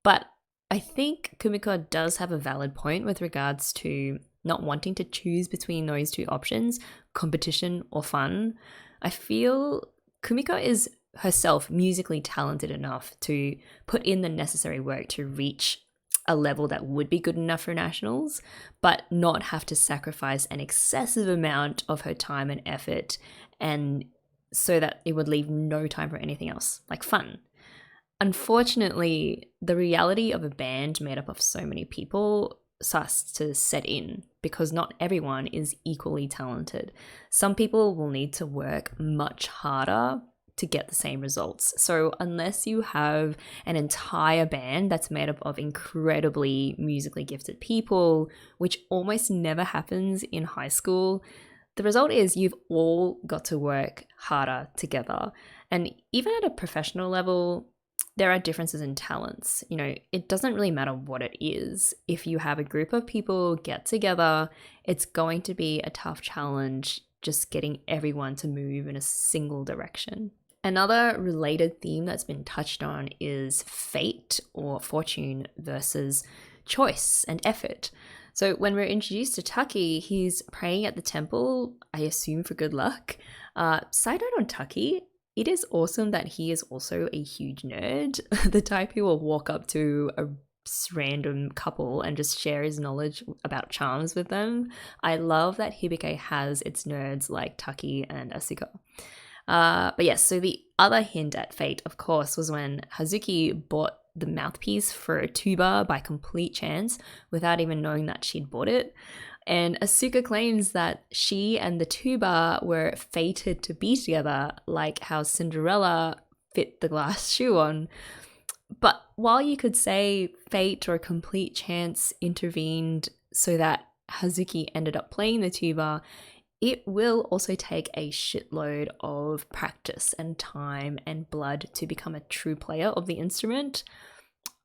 But I think Kumiko does have a valid point with regards to not wanting to choose between those 2 options, competition or fun. I feel Kumiko is herself musically talented enough to put in the necessary work to reach a level that would be good enough for nationals, but not have to sacrifice an excessive amount of her time and effort, and so that it would leave no time for anything else, like fun. Unfortunately, the reality of a band made up of so many people starts to set in because not everyone is equally talented. Some people will need to work much harder to get the same results. So unless you have an entire band that's made up of incredibly musically gifted people, which almost never happens in high school, the result is you've all got to work harder together. And even at a professional level, there are differences in talents. You know, it doesn't really matter what it is. If you have a group of people get together, it's going to be a tough challenge just getting everyone to move in a single direction. Another related theme that's been touched on is fate or fortune versus choice and effort. So when we're introduced to Taki, he's praying at the temple, I assume for good luck. Side note on Taki, it is awesome that he is also a huge nerd, the type who will walk up to a random couple and just share his knowledge about charms with them. I love that Hibike has its nerds like Taki and Asuka. But yes, so the other hint at fate, of course, was when Hazuki bought the mouthpiece for a tuba by complete chance without even knowing that she'd bought it. And Asuka claims that she and the tuba were fated to be together, like how Cinderella fit the glass shoe on. But while you could say fate or complete chance intervened so that Hazuki ended up playing the tuba, it will also take a shitload of practice and time and blood to become a true player of the instrument.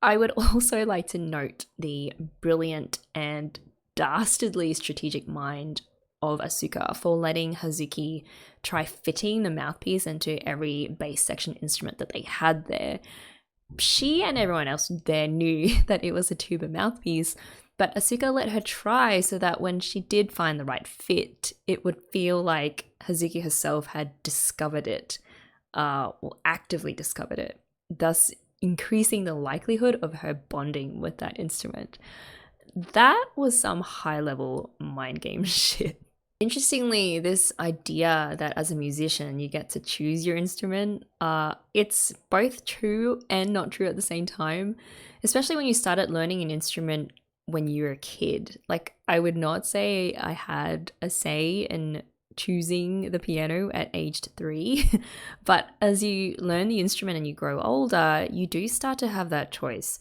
I would also like to note the brilliant and dastardly strategic mind of Asuka for letting Hazuki try fitting the mouthpiece into every bass section instrument that they had there. She and everyone else there knew that it was a tuba mouthpiece, but Asuka let her try so that when she did find the right fit, it would feel like Hazuki herself had discovered it, or actively discovered it, thus increasing the likelihood of her bonding with that instrument. That was some high-level mind game shit. Interestingly, this idea that as a musician you get to choose your instrument, it's both true and not true at the same time, especially when you started learning an instrument when you were a kid. Like, I would not say I had a say in choosing the piano at age 3, but as you learn the instrument and you grow older, you do start to have that choice.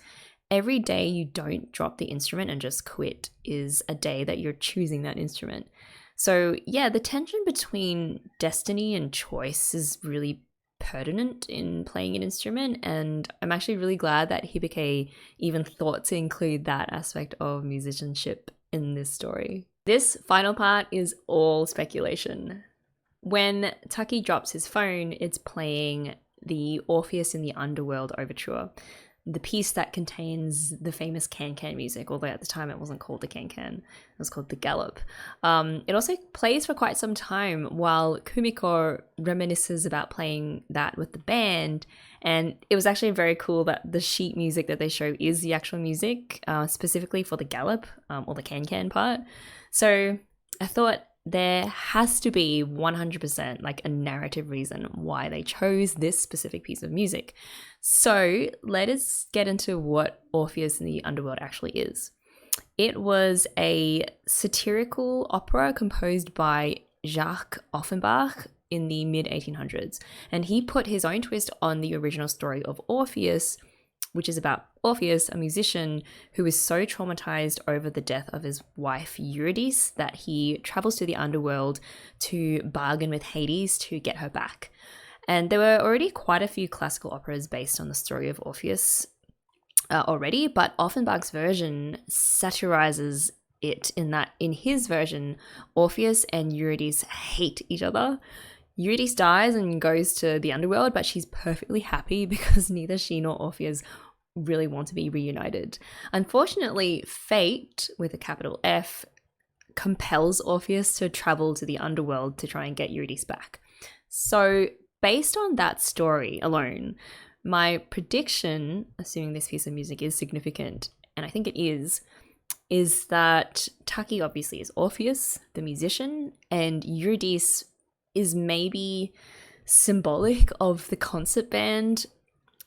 Every day you don't drop the instrument and just quit is a day that you're choosing that instrument. So yeah, the tension between destiny and choice is really pertinent in playing an instrument, and I'm actually really glad that Hibike even thought to include that aspect of musicianship in this story. This final part is all speculation. When Taki drops his phone, it's playing the Orpheus in the Underworld overture, the piece that contains the famous can-can music, although at the time it wasn't called the can-can, it was called the gallop. It also plays for quite some time while Kumiko reminisces about playing that with the band, and it was actually very cool that the sheet music that they show is the actual music, specifically for the gallop, or the can-can part. So I thought there has to be 100% like a narrative reason why they chose this specific piece of music. So let us get into what Orpheus in the Underworld actually is. It was a satirical opera composed by Jacques Offenbach in the mid-1800s, and he put his own twist on the original story of Orpheus, which is about Orpheus, a musician who is so traumatized over the death of his wife Eurydice that he travels to the underworld to bargain with Hades to get her back. And there were already quite a few classical operas based on the story of Orpheus already, but Offenbach's version satirizes it in that in his version, Orpheus and Eurydice hate each other. Eurydice dies and goes to the underworld, but she's perfectly happy because neither she nor Orpheus really want to be reunited. Unfortunately, fate, with a capital F, compels Orpheus to travel to the underworld to try and get Eurydice back. So based on that story alone, my prediction, assuming this piece of music is significant, and I think it is that Taki obviously is Orpheus, the musician, and Eurydice is maybe symbolic of the concert band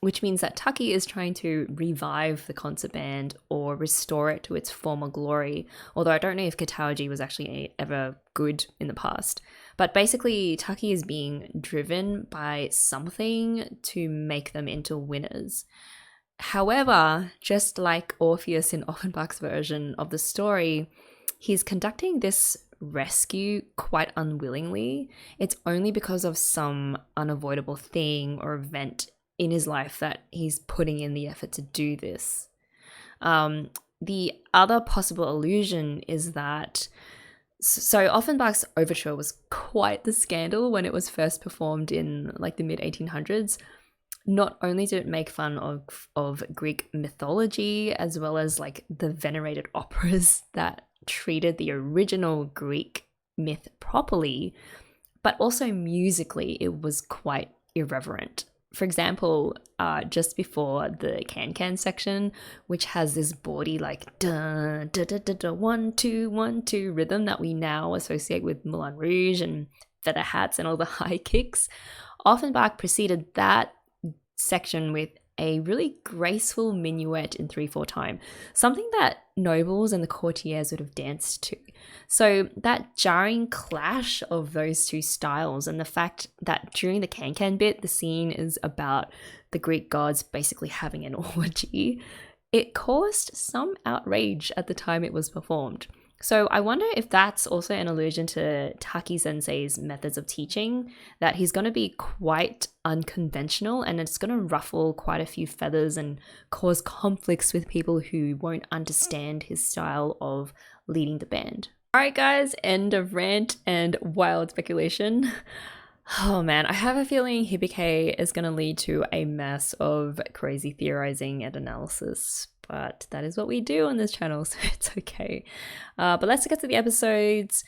which means that Taki is trying to revive the concert band or restore it to its former glory, although I don't know if Kataoji was actually ever good in the past. But basically, Taki is being driven by something to make them into winners. However, just like Orpheus in Offenbach's version of the story, he's conducting this rescue quite unwillingly. It's only because of some unavoidable thing or event in his life that he's putting in the effort to do this. The other possible allusion is that Offenbach's overture was quite the scandal when it was first performed in like the mid 1800s. Not only did it make fun of Greek mythology, as well as like the venerated operas that treated the original Greek myth properly, but also musically it was quite irreverent. For example, just before the can-can section, which has this bawdy like da da da da da 1 2 1 2 rhythm that we now associate with Moulin Rouge and feather hats and all the high kicks, Offenbach preceded that section with a really graceful minuet in 3/4 time, something that nobles and the courtiers would have danced to. So that jarring clash of those two styles, and the fact that during the can-can bit, the scene is about the Greek gods basically having an orgy, it caused some outrage at the time it was performed. So I wonder if that's also an allusion to Taki Sensei's methods of teaching, that he's going to be quite unconventional and it's going to ruffle quite a few feathers and cause conflicts with people who won't understand his style of leading the band. Alright guys, end of rant and wild speculation. Oh man, I have a feeling Hibike is going to lead to a mess of crazy theorizing and analysis. But that is what we do on this channel, so it's okay. But let's get to the episodes.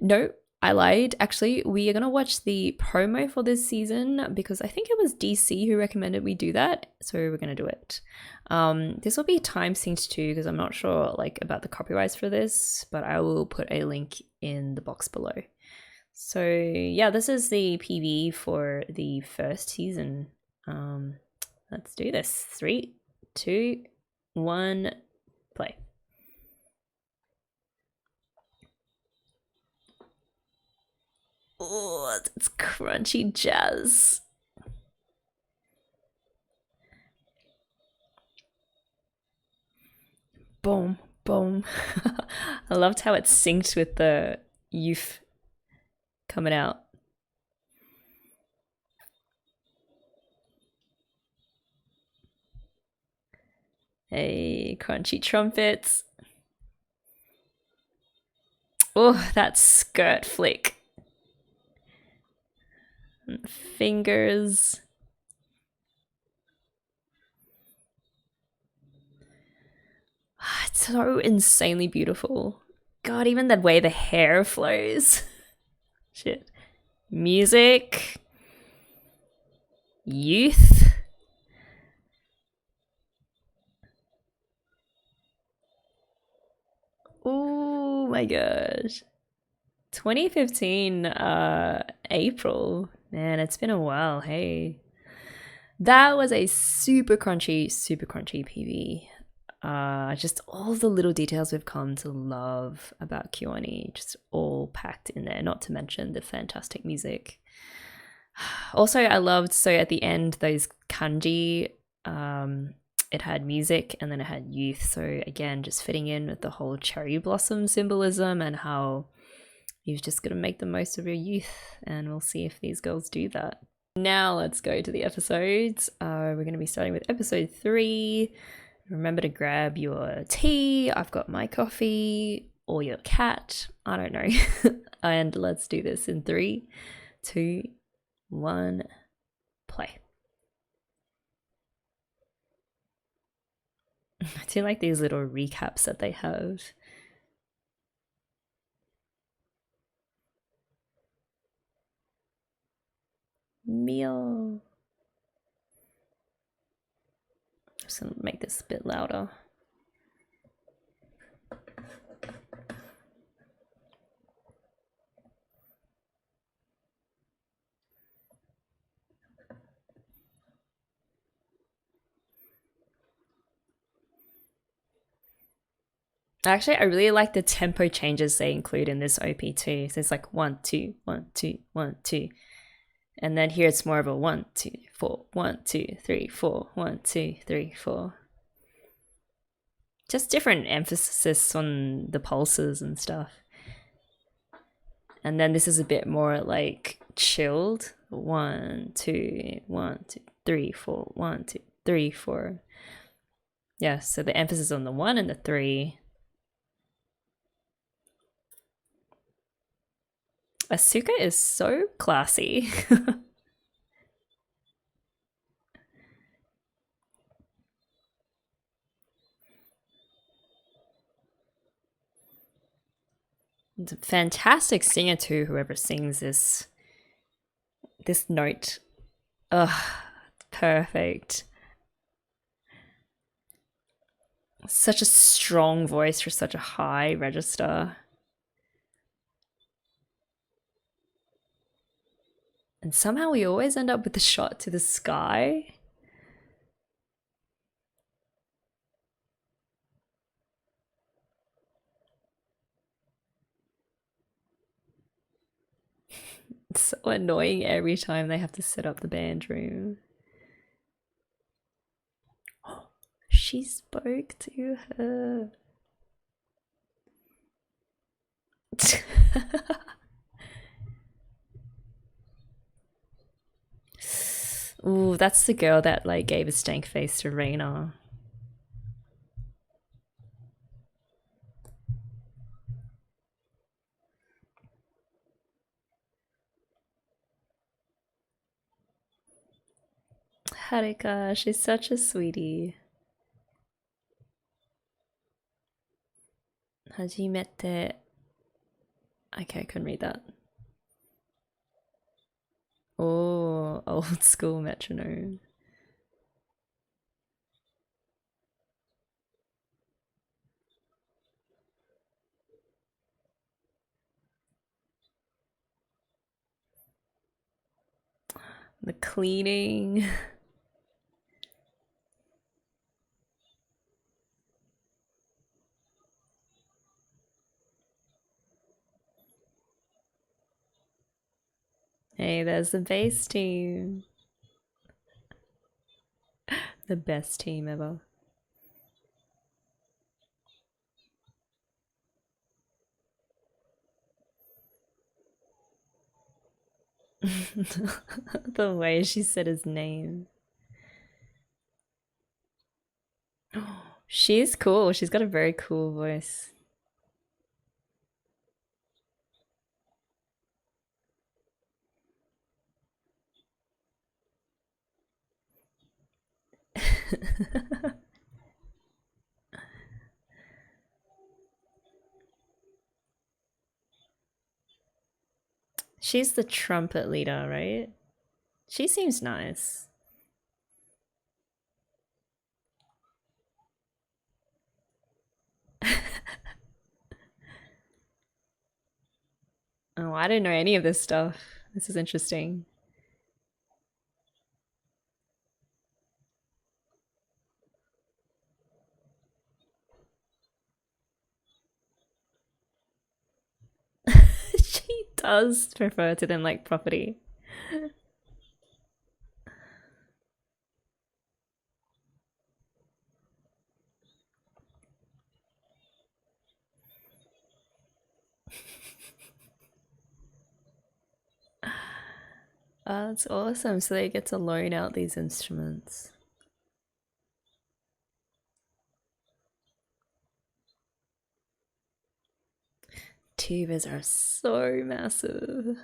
No, I lied. Actually, we are going to watch the promo for this season because I think it was DC who recommended we do that. So we're going to do it. This will be time synced too because I'm not sure like about the copyrights for this, but I will put a link in the box below. So yeah, this is the PV for the first season. Let's do this. 3, 2, 1, play. Oh, it's crunchy jazz. Boom, boom. I loved how it synced with the youth coming out. Hey, crunchy trumpets. Oh, that skirt flick. Fingers. It's so insanely beautiful. God, even the way the hair flows. Shit. Music. Youth. Oh my gosh. 2015 April. Man, it's been a while. Hey. That was a super crunchy PV. Just all the little details we've come to love about Kyoani, just all packed in there, not to mention the fantastic music. Also, I loved, so at the end, those kanji, it had music and then it had youth. So again, just fitting in with the whole cherry blossom symbolism and how you've just got to make the most of your youth. And we'll see if these girls do that. Now let's go to the episodes. We're going to be starting with episode 3. Remember to grab your tea. I've got my coffee, or your cat. I don't know. And let's do this in 3, 2, 1, play. I do like these little recaps that they have. Meal. Just gonna make this a bit louder. Actually, I really like the tempo changes they include in this OP too. So it's like 1, 2, 1, 2, 1, 2. And then here it's more of a 1, 2, 4, 1, 2, 3, 4, 1, 2, 3, 4. Just different emphasis on the pulses and stuff. And then this is a bit more like chilled. 1, 2, 1, 2, 3, 4, 1, 2, 3, 4. Yeah, so the emphasis on the 1 and the 3. Asuka is so classy. It's a fantastic singer too, whoever sings this note. Ugh, perfect. Such a strong voice for such a high register. And somehow we always end up with the shot to the sky. It's so annoying every time they have to set up the band room. She spoke to her. Ooh, that's the girl that like gave a stank face to Reina. Haruka, she's such a sweetie. Hajimete. Okay, I couldn't read that. Oh, old school metronome. The cleaning. Hey, there's the bass team. The best team ever. The way she said his name. She's cool. She's got a very cool voice. She's the trumpet leader, right? She seems nice. Oh, I didn't know any of this stuff. This is interesting. She does prefer to them like property. Oh, that's awesome. So they get to loan out these instruments. Tubas are so massive.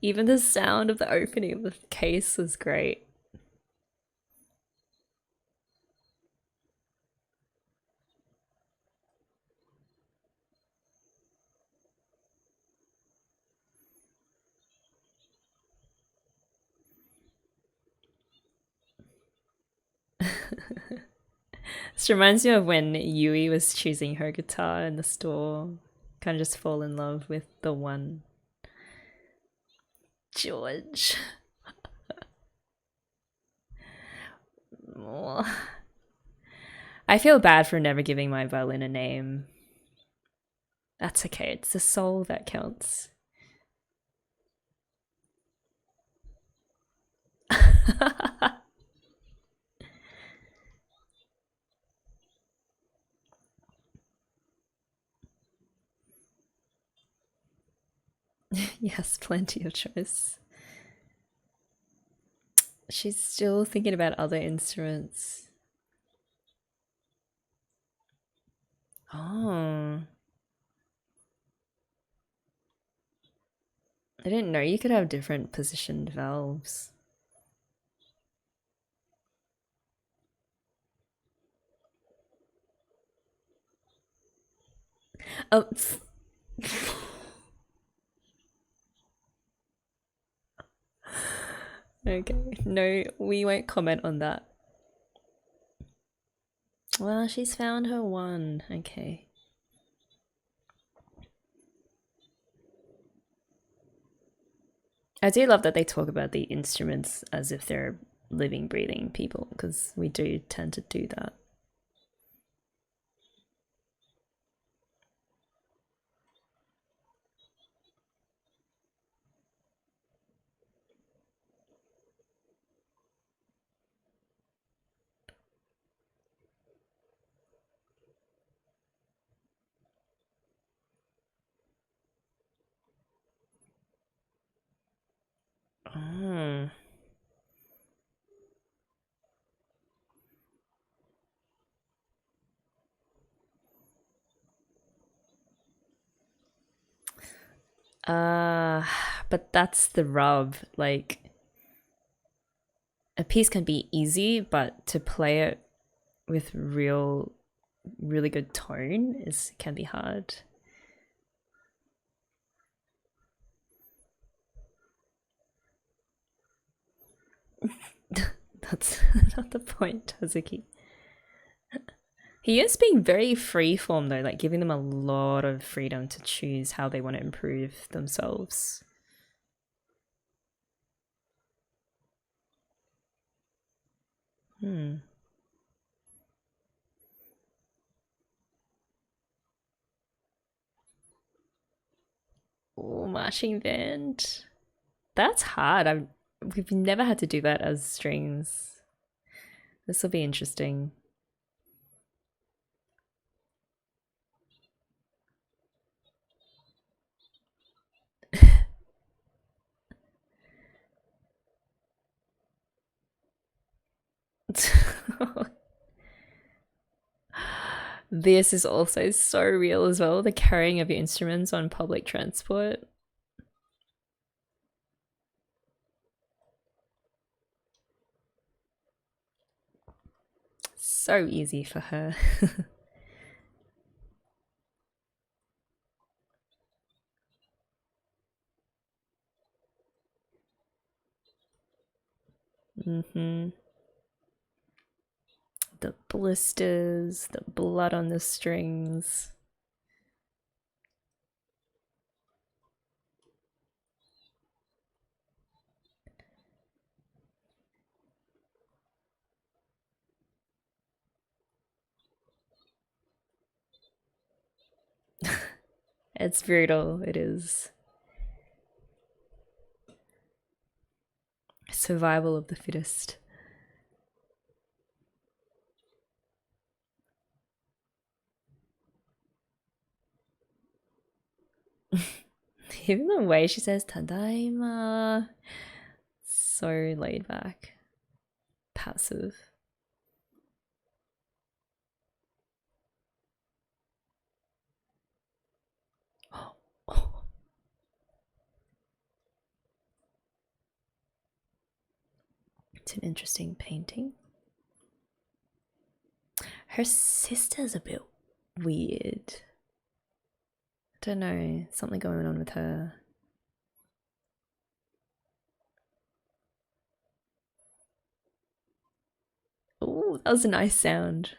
Even the sound of the opening of the case was great. This reminds me of when Yui was choosing her guitar in the store. Kind of just fall in love with the one. George. I feel bad for never giving my violin a name. That's okay, it's the soul that counts. Yes, plenty of choice. She's still thinking about other instruments. Oh. I didn't know you could have different positioned valves. Oh. Okay, no, we won't comment on that. Well, she's found her one. Okay. I do love that they talk about the instruments as if they're living, breathing people, because we do tend to do that. Oh. But that's the rub. Like, a piece can be easy, but to play it with really good tone can be hard. That's not the point, Hazuki. He is being very freeform though, like giving them a lot of freedom to choose how they want to improve themselves. Oh, marching band. That's hard. We've never had to do that as strings. This will be interesting. This is also so real as well, the carrying of your instruments on public transport. So easy for her. The blisters, the blood on the strings. It's brutal, it is. Survival of the fittest. Even the way she says Tadaima, so laid back, passive. It's an interesting painting. Her sister's a bit weird. I don't know, something going on with her. Oh, that was a nice sound.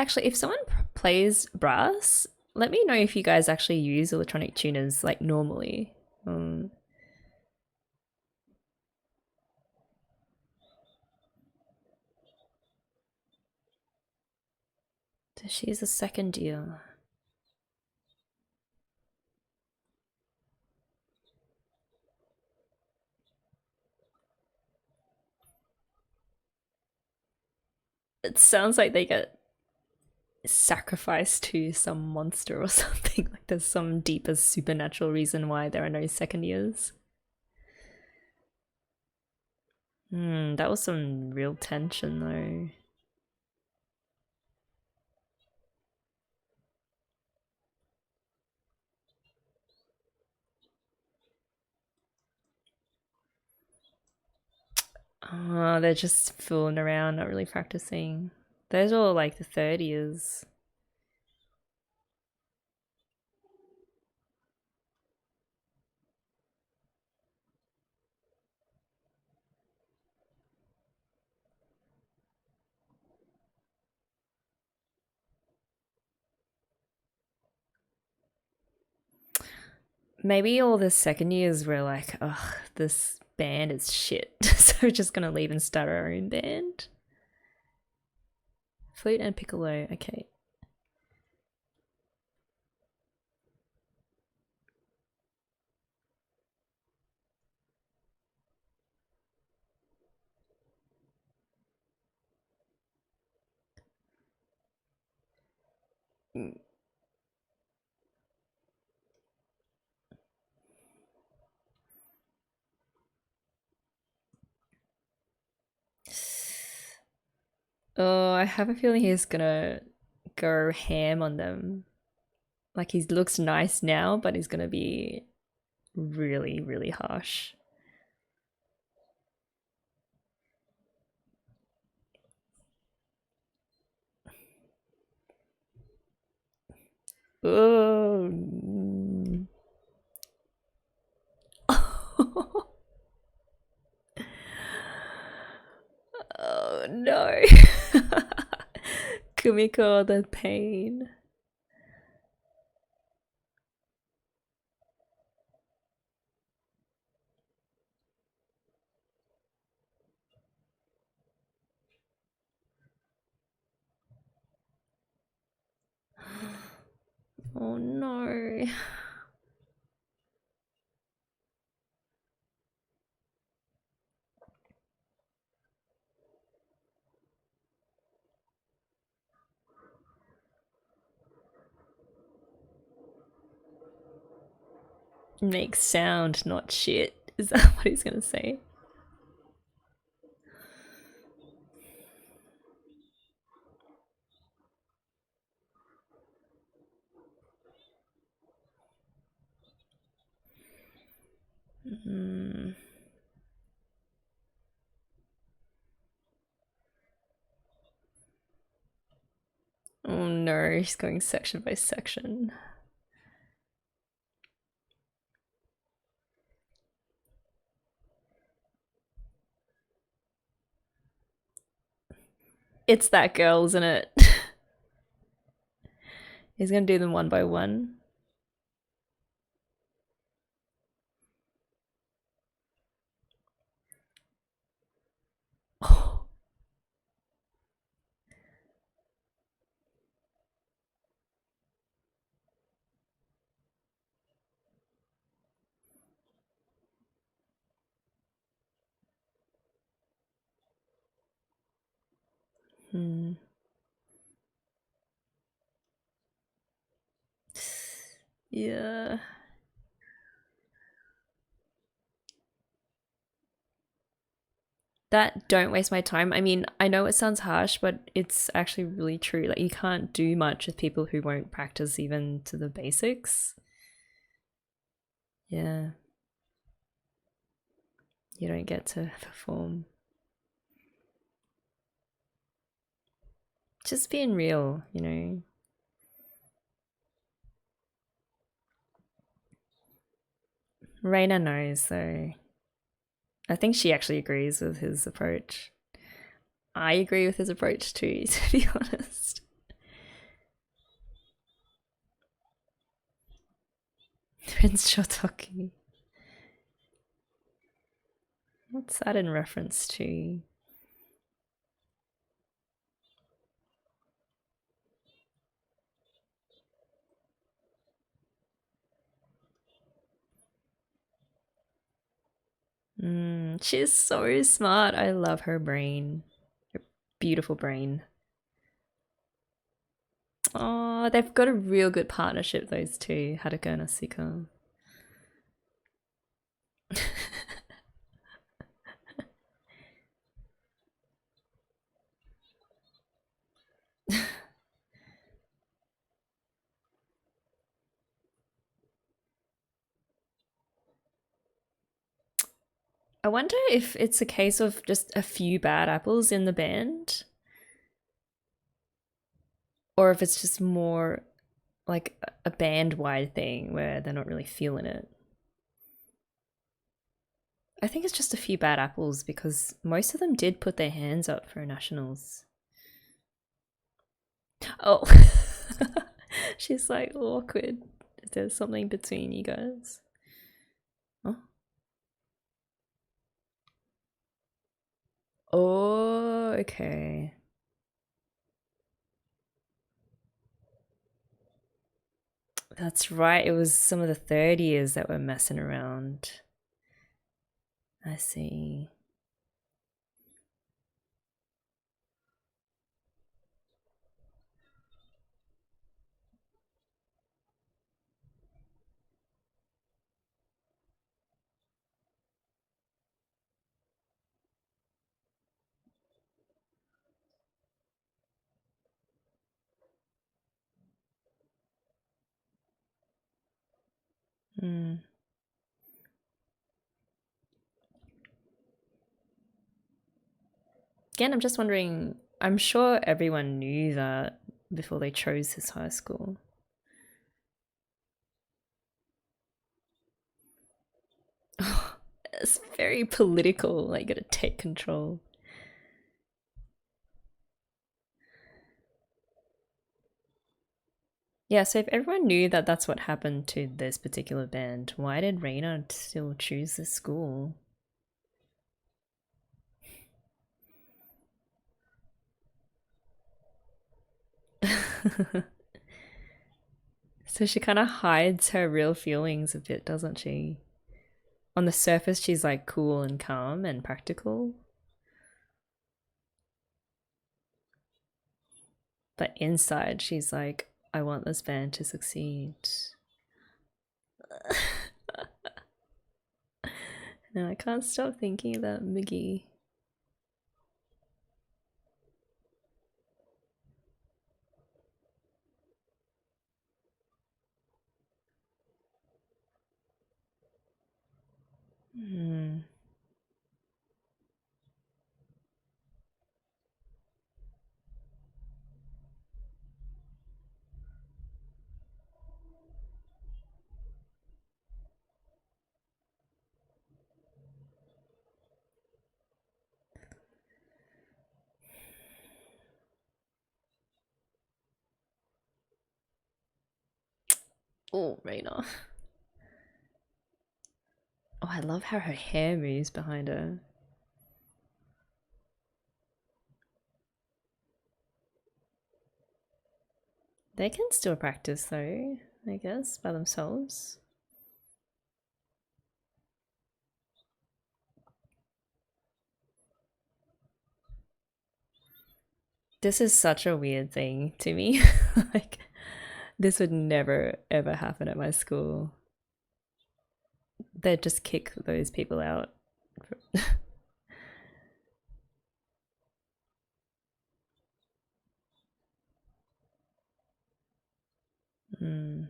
Actually, if someone plays brass, let me know if you guys actually use electronic tuners like normally. Does she use a second year? It sounds like they get sacrificed to some monster or something. Like there's some deeper supernatural reason why there are no second years. That was some real tension though. Oh, they're just fooling around, not really practicing. Those are all like the third years. Maybe all the second years were like, ugh, this band is shit. So we're just gonna leave and start our own band. Flute and piccolo, okay. Oh, I have a feeling he's gonna go ham on them. Like he looks nice now, but he's gonna be really, really harsh. Oh. Oh no. Kumiko, the pain. Oh no. Make sound, not shit. Is that what he's gonna say? Oh no, he's going section by section. It's that girl, isn't it? He's gonna do them one by one. Oh. Yeah. That don't waste my time. I mean, I know it sounds harsh, but it's actually really true. Like, you can't do much with people who won't practice even to the basics. Yeah. You don't get to perform. Just being real, you know. Reina knows, though. I think she actually agrees with his approach. I agree with his approach too, to be honest. Prince Shotoki. What's that in reference to? She's so smart. I love her brain. Her beautiful brain. Oh, they've got a real good partnership, those two, Haruka and Asuka. I wonder if it's a case of just a few bad apples in the band, or if it's just more like a band-wide thing where they're not really feeling it. I think it's just a few bad apples because most of them did put their hands up for nationals. Oh, she's like awkward. Is there something between you guys? Oh. Oh, okay. That's right. It was some of the third years that were messing around. I see. Hmm. Again, I'm just wondering, I'm sure everyone knew that before they chose this high school. It's very political, like, gotta take control. Yeah, so if everyone knew that that's what happened to this particular band, why did Reina still choose this school? So she kind of hides her real feelings a bit, doesn't she? On the surface, she's like cool and calm and practical. But inside, she's like, I want this band to succeed. No, I can't stop thinking about Miggy. Hmm. Oh, Reina. Oh, I love how her hair moves behind her. They can still practice though, I guess, by themselves. This is such a weird thing to me. Like, this would never ever happen at my school. They'd just kick those people out. Mm.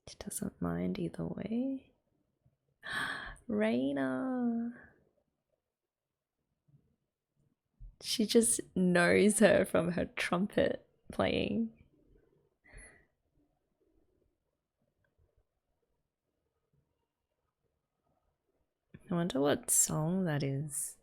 She doesn't mind either way. Reina. She just knows her from her trumpet playing. I wonder what song that is.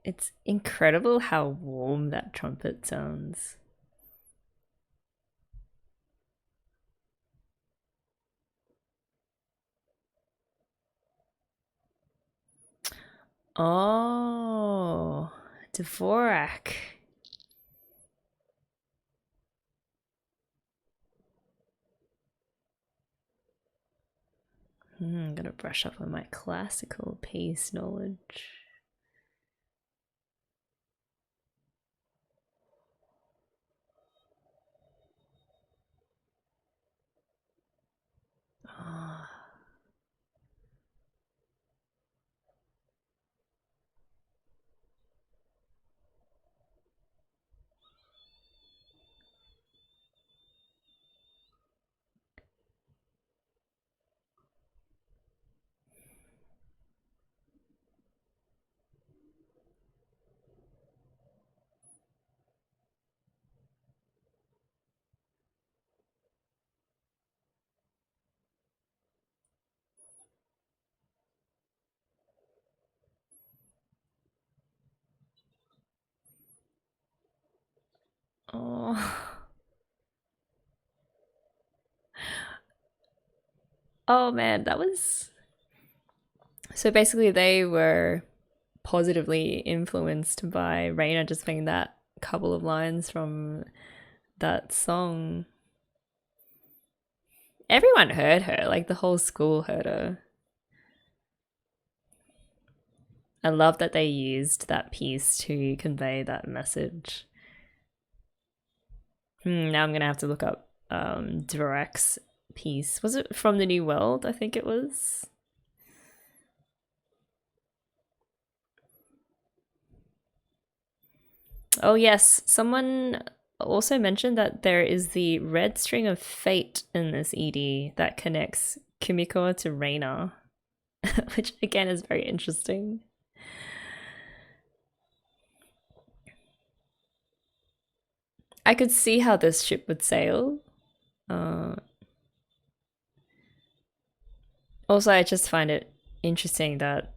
It's incredible how warm that trumpet sounds. Oh, Dvorak. I'm gonna brush up on my classical piece knowledge. Oh. Oh. Oh man, that was. So basically, they were positively influenced by Reina just playing that couple of lines from that song. Everyone heard her, like the whole school heard her. I love that they used that piece to convey that message. Now I'm gonna have to look up Dvorak's piece. Was it from the New World? I think it was. Oh yes, someone also mentioned that there is the red string of fate in this ED that connects Kumiko to Reina, which again is very interesting. I could see how this ship would sail. Also, I just find it interesting that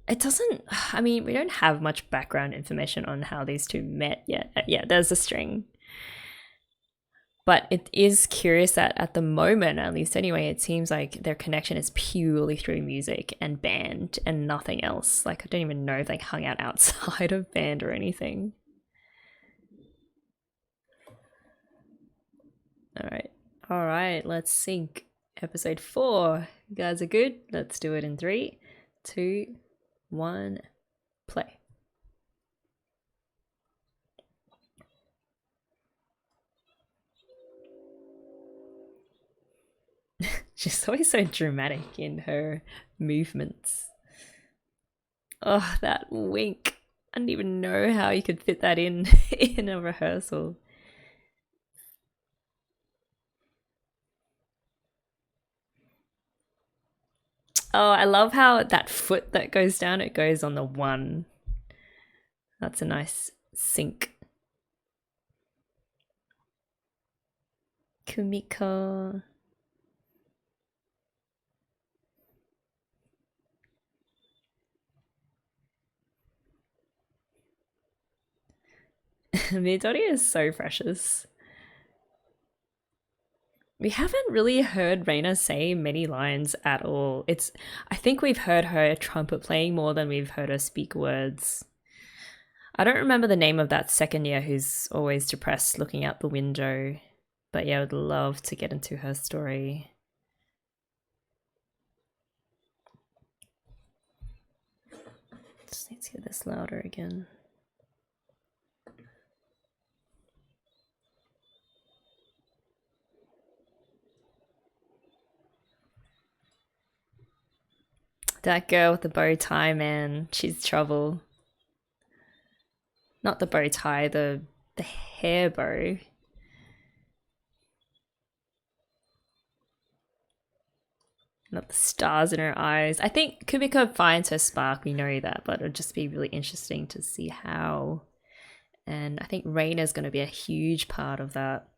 it doesn't. I mean, we don't have much background information on how these two met yet. Yeah, there's a string. But it is curious that at the moment, at least anyway, it seems like their connection is purely through music and band and nothing else. Like, I don't even know if they hung out outside of band or anything. All right, let's sync episode 4. You guys are good? Let's do it in 3, 2, 1, play. She's always so dramatic in her movements. Oh, that wink. I didn't even know how you could fit that in in a rehearsal. Oh, I love how that foot that goes down, it goes on the 1. That's a nice sync. Kumiko. Midori is so precious. We haven't really heard Reina say many lines at all. I think we've heard her trumpet playing more than we've heard her speak words. I don't remember the name of that second year who's always depressed looking out the window. But yeah, I would love to get into her story. Just need to hear this louder again. That girl with the bow tie, man, she's trouble. Not the bow tie, the hair bow. Not the stars in her eyes. I think Kumiko finds her spark, we know that, but it'll just be really interesting to see how. And I think Reina's going to be a huge part of that.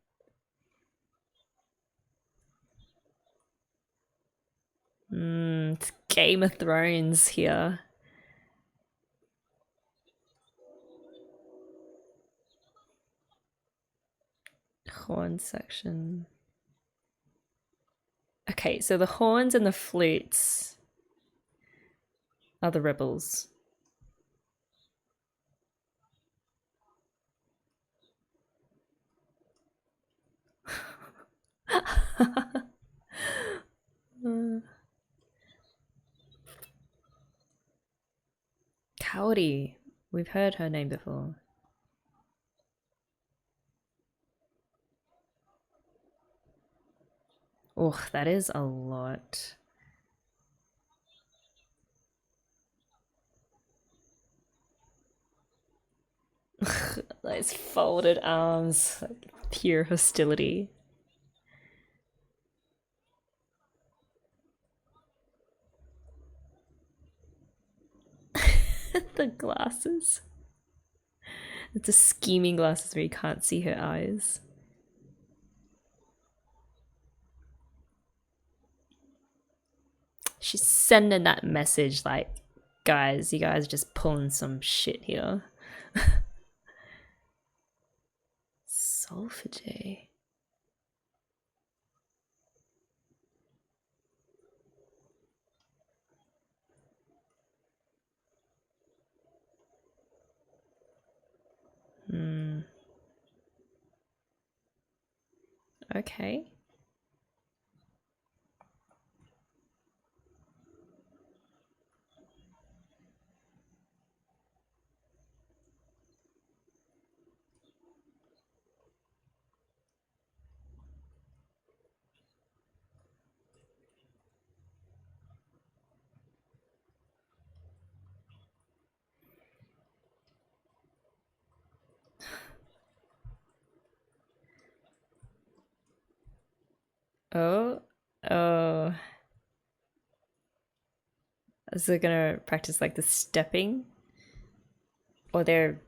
It's Game of Thrones here. horn section. Okay, so the horns and the flutes are the rebels. Cowdy. We've heard her name before. Oh, that is a lot. Those folded arms, like pure hostility. The glasses. It's the scheming glasses where you can't see her eyes. She's sending that message like, guys, you guys are just pulling some shit here. Solfege. Okay. Oh. Is it gonna practice like the stepping? Or they're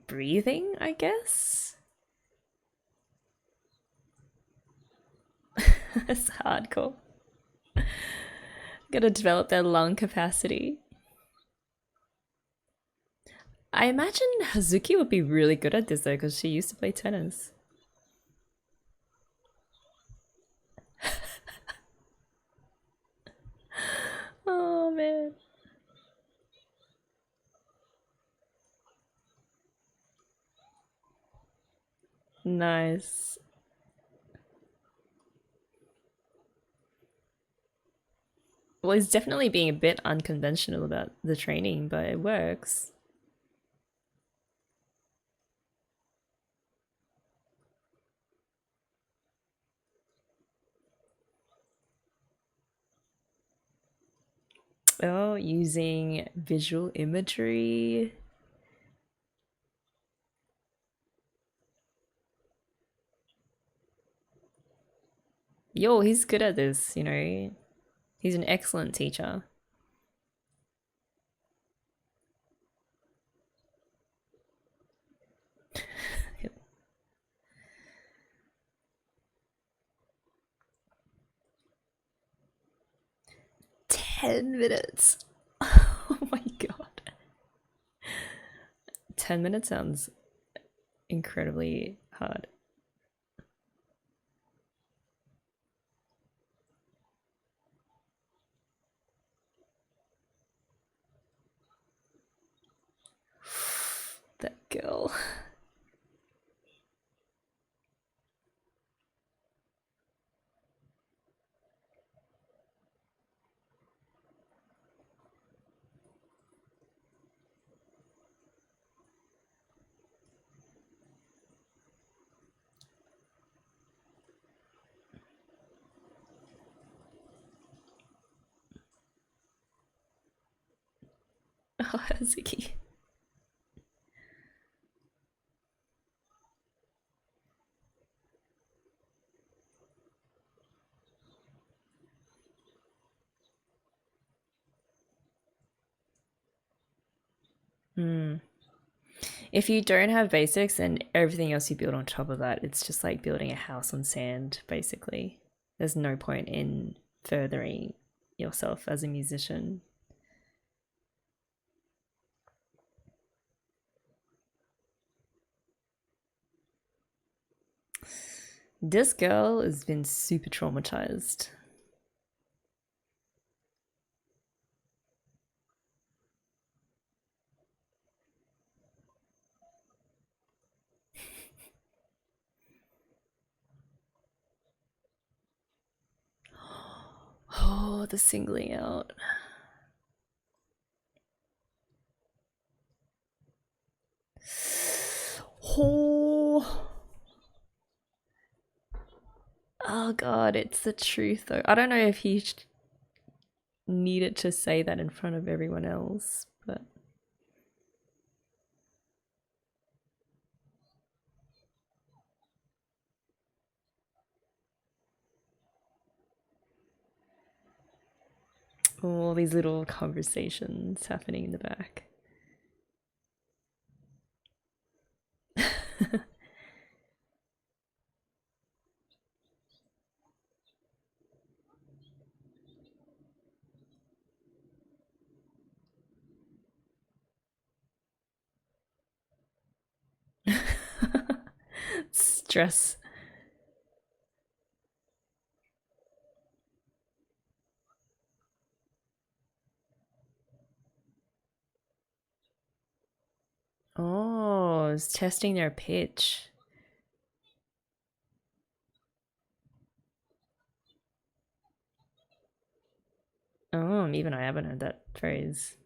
breathing, I guess? It's hardcore. Gotta develop their lung capacity. I imagine Hazuki would be really good at this though, because she used to play tennis. Oh man. Nice. Well, he's definitely being a bit unconventional about the training, but it works. Oh, using visual imagery. Yo, he's good at this, you know. He's an excellent teacher. Yep. 10 minutes. Oh my god. 10 minutes sounds incredibly hard. That girl. Oh, Hazuki. If you don't have basics and everything else you build on top of that, it's just like building a house on sand, basically. There's no point in furthering yourself as a musician. This girl has been super traumatized. Oh, the singling out. Oh. Oh god, it's the truth though. I don't know if he needed to say that in front of everyone else, but all these little conversations happening in the back. Stress. Oh, it's testing their pitch. Oh, even I haven't heard that phrase.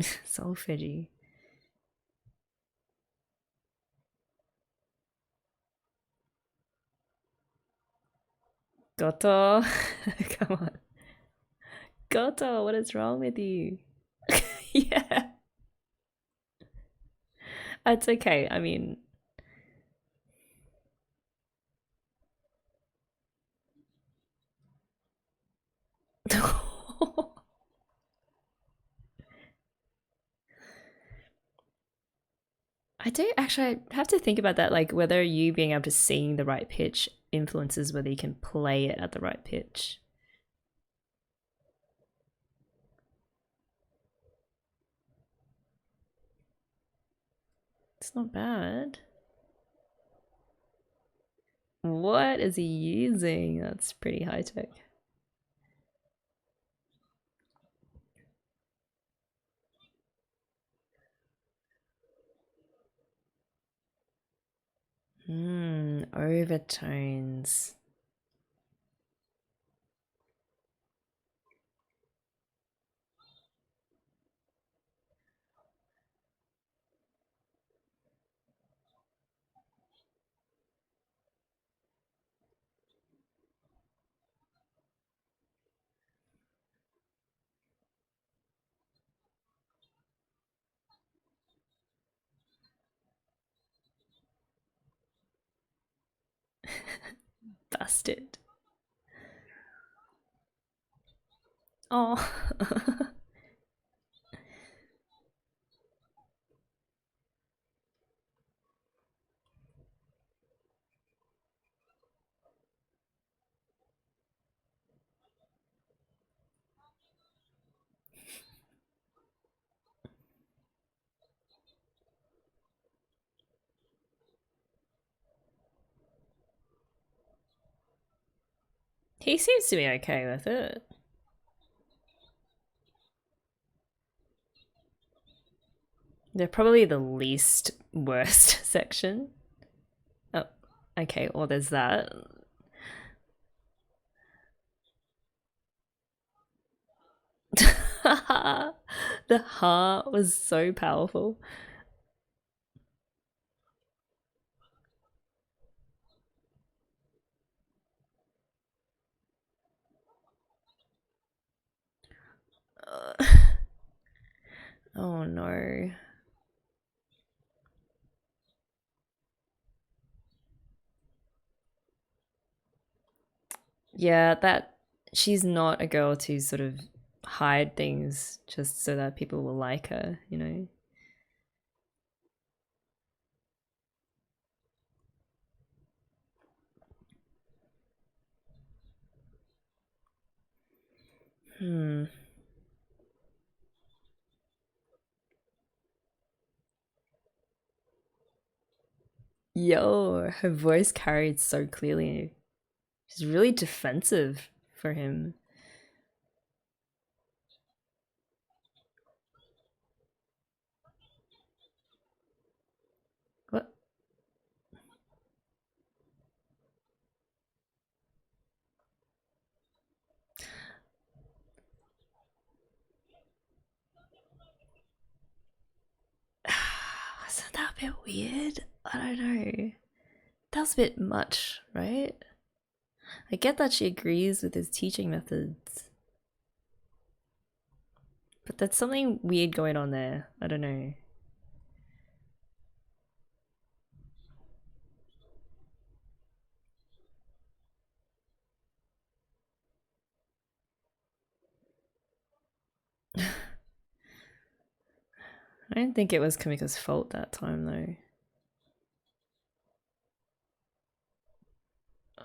Solfeggi. Goto. Come on. Goto, what is wrong with you? Yeah. It's okay. I mean, I do actually I have to think about that, like whether you being able to sing the right pitch influences whether you can play it at the right pitch. It's not bad. What is he using? That's pretty high tech. Overtones. Busted. Oh. He seems to be okay with it. They're probably the least worst section. Oh, okay, well, there's that. The heart was so powerful. Oh no. Yeah, that she's not a girl to sort of hide things just so that people will like her, you know? Hmm. Yo, her voice carried so clearly. She's really defensive for him. What? Wasn't that a bit weird? I don't know. That was a bit much, right? I get that she agrees with his teaching methods. But there's something weird going on there. I don't know. I don't think it was Kumiko's fault that time though.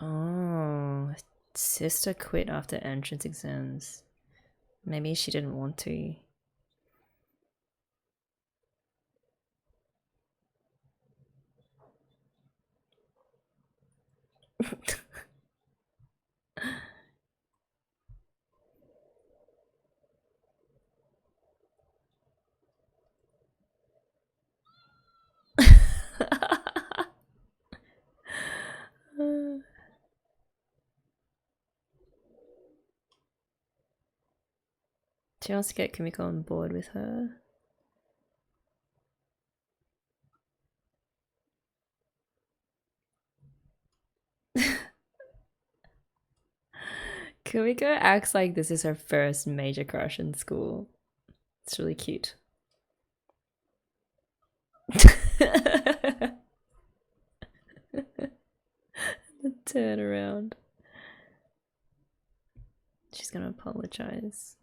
Oh, sister quit after entrance exams. Maybe she didn't want to. She wants to get Kumiko on board with her. Kumiko acts like this is her first major crush in school. It's really cute. The turn around. She's gonna apologize.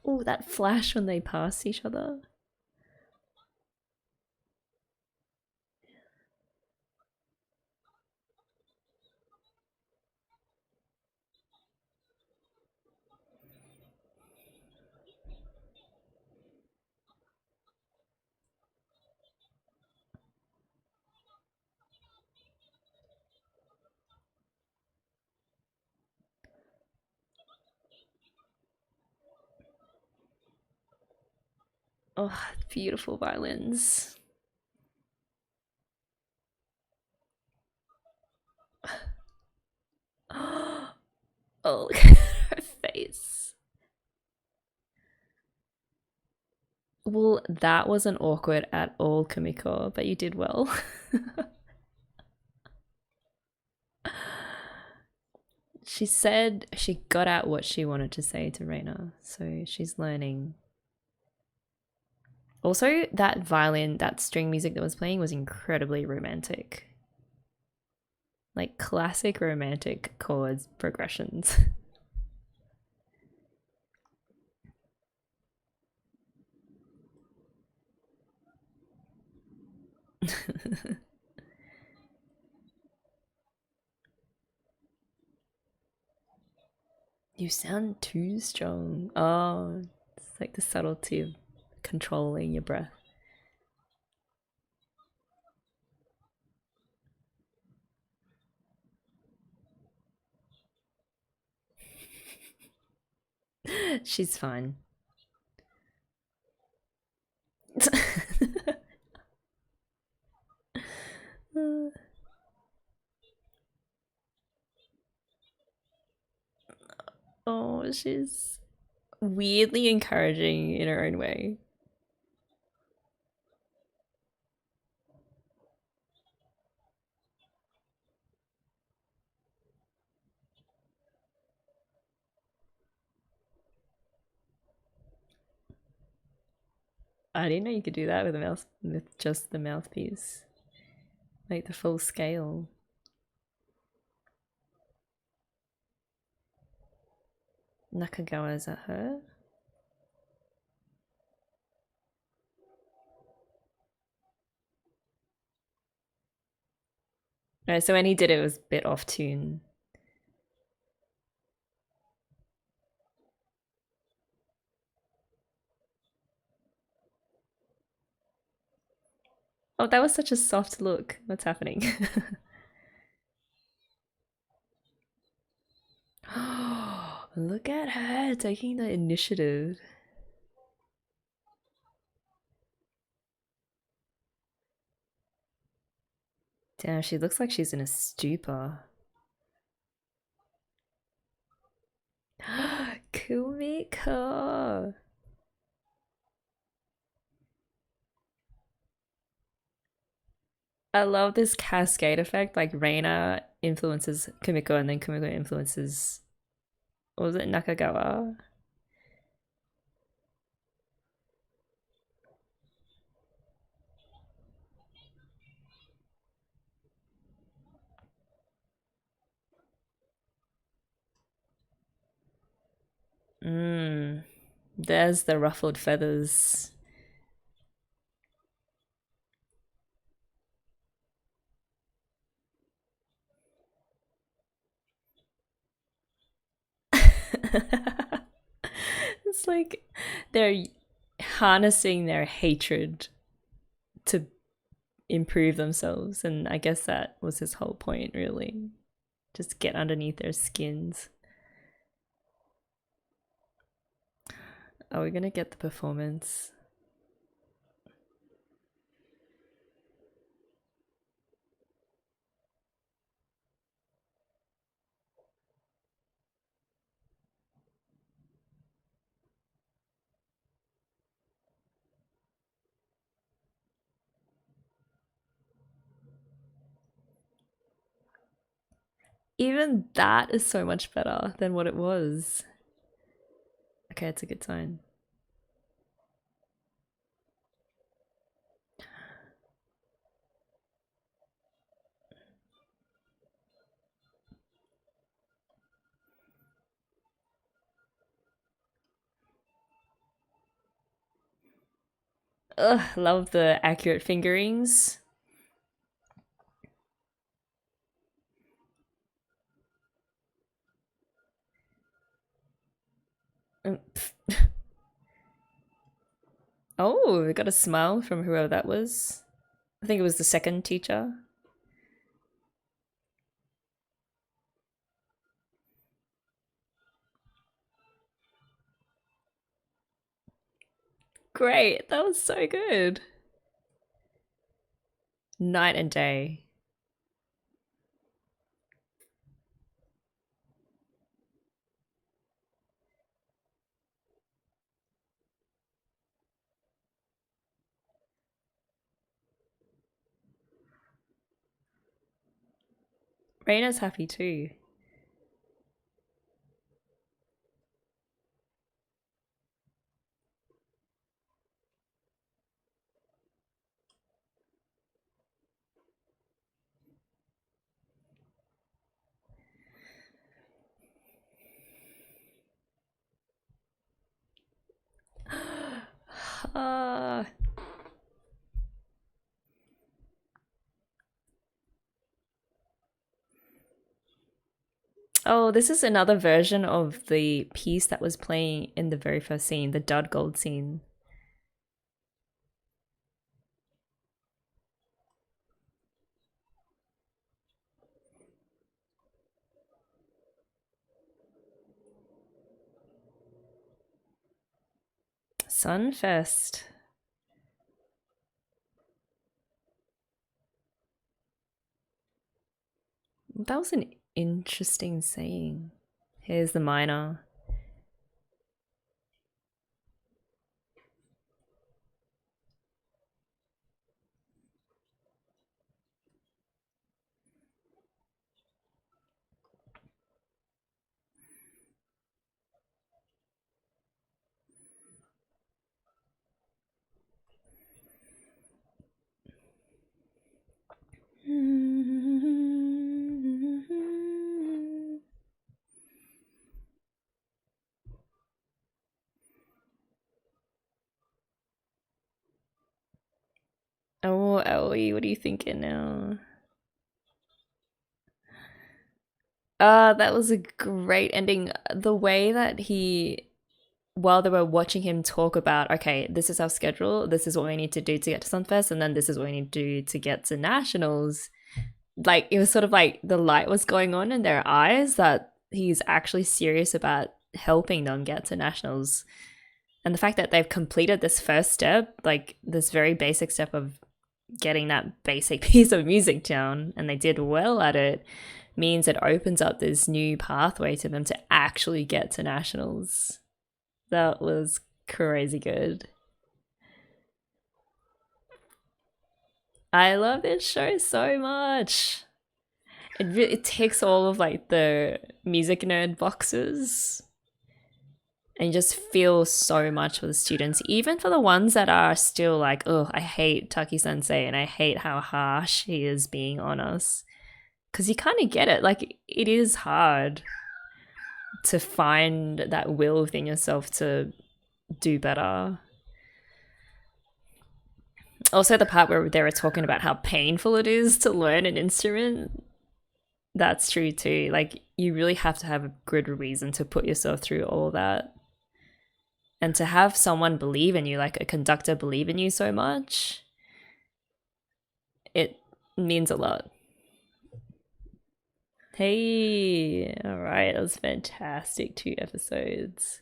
Oh, that flash when they pass each other. Oh, beautiful violins. Oh, look at her face. Well, that wasn't awkward at all, Kumiko, but you did well. She said she got out what she wanted to say to Reina, so she's learning. Also, that violin, that string music that was playing was incredibly romantic. Like classic romantic chords progressions. You sound too strong. Oh, it's like the subtlety of controlling your breath. She's fine. Oh, she's weirdly encouraging in her own way. I didn't know you could do that with a mouse, with just the mouthpiece, like the full scale. Nakagawa, is that her? Right, so when he did it, it was a bit off tune. Oh, that was such a soft look. What's happening? Look at her taking the initiative. Damn, she looks like she's in a stupor. Kumiko. I love this cascade effect. Like Reina influences Kumiko, and then Kumiko influences, what was it, Nakagawa? There's the ruffled feathers. It's like they're harnessing their hatred to improve themselves, and I guess that was his whole point, really. Just get underneath their skins. Are we gonna get the performance? Even that is so much better than what it was. Okay, it's a good sign. Ugh, love the accurate fingerings. Oh, we got a smile from whoever that was. I think it was the second teacher. Great, that was so good. Night and day. Reina's happy too. Oh, this is another version of the piece that was playing in the very first scene, the Dud Gold scene. Sunfest. That was an interesting saying. Here's the minor. Oh, Ellie, what are you thinking now? That was a great ending. The way that he, while they were watching him talk about, okay, this is our schedule, this is what we need to do to get to Sunfest, and then this is what we need to do to get to Nationals. Like, it was sort of like the light was going on in their eyes that he's actually serious about helping them get to Nationals. And the fact that they've completed this first step, like this very basic step of getting that basic piece of music down, and they did well at it, means it opens up this new pathway to them to actually get to Nationals. That was crazy good. I love this show so much. It ticks all of like the music nerd boxes, and you just feel so much for the students, even for the ones that are still like, oh, I hate Taki sensei and I hate how harsh he is being on us. Because you kind of get it. Like, it is hard to find that will within yourself to do better. Also, the part where they were talking about how painful it is to learn an instrument, that's true too. Like, you really have to have a good reason to put yourself through all that. And to have someone believe in you, like a conductor believe in you so much, it means a lot. Hey, all right, that was fantastic. 2 episodes.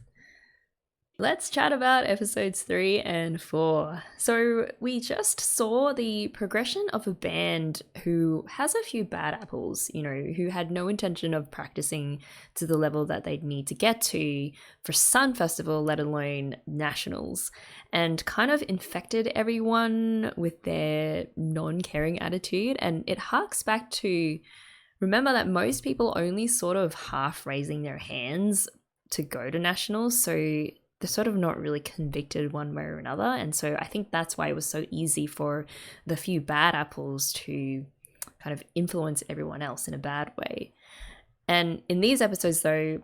Let's chat about episodes 3 and 4. So we just saw the progression of a band who has a few bad apples, you know, who had no intention of practicing to the level that they'd need to get to for Sun Festival, let alone Nationals, and kind of infected everyone with their non-caring attitude. And it harks back to, remember that most people only sort of half raising their hands to go to Nationals, so they're sort of not really convicted one way or another. And so I think that's why it was so easy for the few bad apples to kind of influence everyone else in a bad way. And in these episodes, though,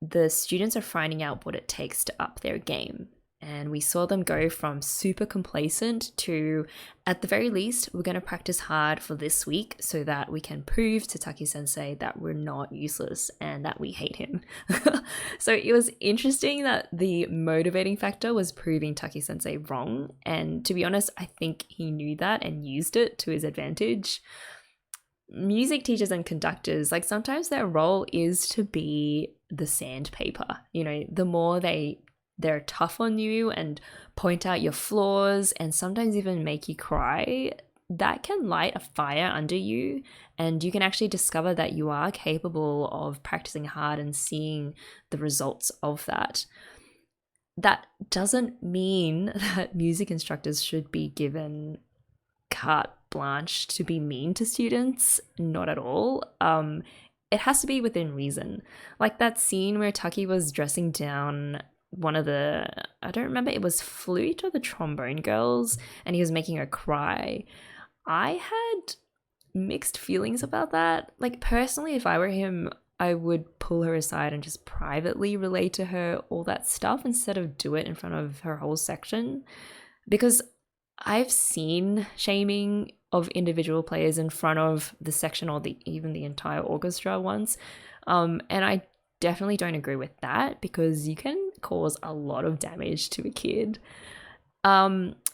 the students are finding out what it takes to up their game. And we saw them go from super complacent to, at the very least, we're going to practice hard for this week so that we can prove to Taki sensei that we're not useless and that we hate him. So it was interesting that the motivating factor was proving Taki sensei wrong. And to be honest, I think he knew that and used it to his advantage. Music teachers and conductors, like, sometimes their role is to be the sandpaper. You know, the more they're tough on you and point out your flaws and sometimes even make you cry, that can light a fire under you, and you can actually discover that you are capable of practicing hard and seeing the results of that. That doesn't mean that music instructors should be given carte blanche to be mean to students. Not at all. It has to be within reason. Like that scene where Taki was dressing down one of the, I don't remember, it was flute or the trombone girls, and he was making her cry. I had mixed feelings about that. Like, personally, if I were him, I would pull her aside and just privately relay to her all that stuff instead of do it in front of her whole section, because I've seen shaming of individual players in front of the section or even the entire orchestra once, and I definitely don't agree with that, because you can cause a lot of damage to a kid.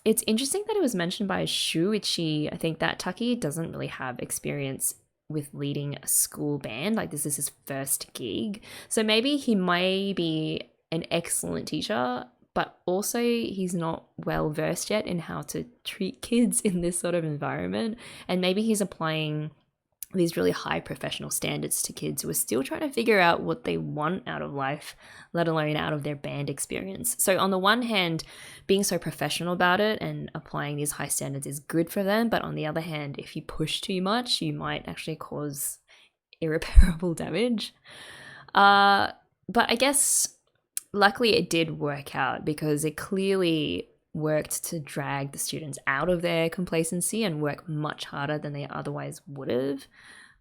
It's interesting that it was mentioned by Shuichi, I think, that Taki doesn't really have experience with leading a school band. Like, this is his first gig. So maybe he may be an excellent teacher, but also he's not well versed yet in how to treat kids in this sort of environment. And maybe he's applying these really high professional standards to kids who are still trying to figure out what they want out of life, let alone out of their band experience. So on the one hand, being so professional about it and applying these high standards is good for them. But on the other hand, if you push too much, you might actually cause irreparable damage. But I guess luckily it did work out, because it clearly worked to drag the students out of their complacency and work much harder than they otherwise would have.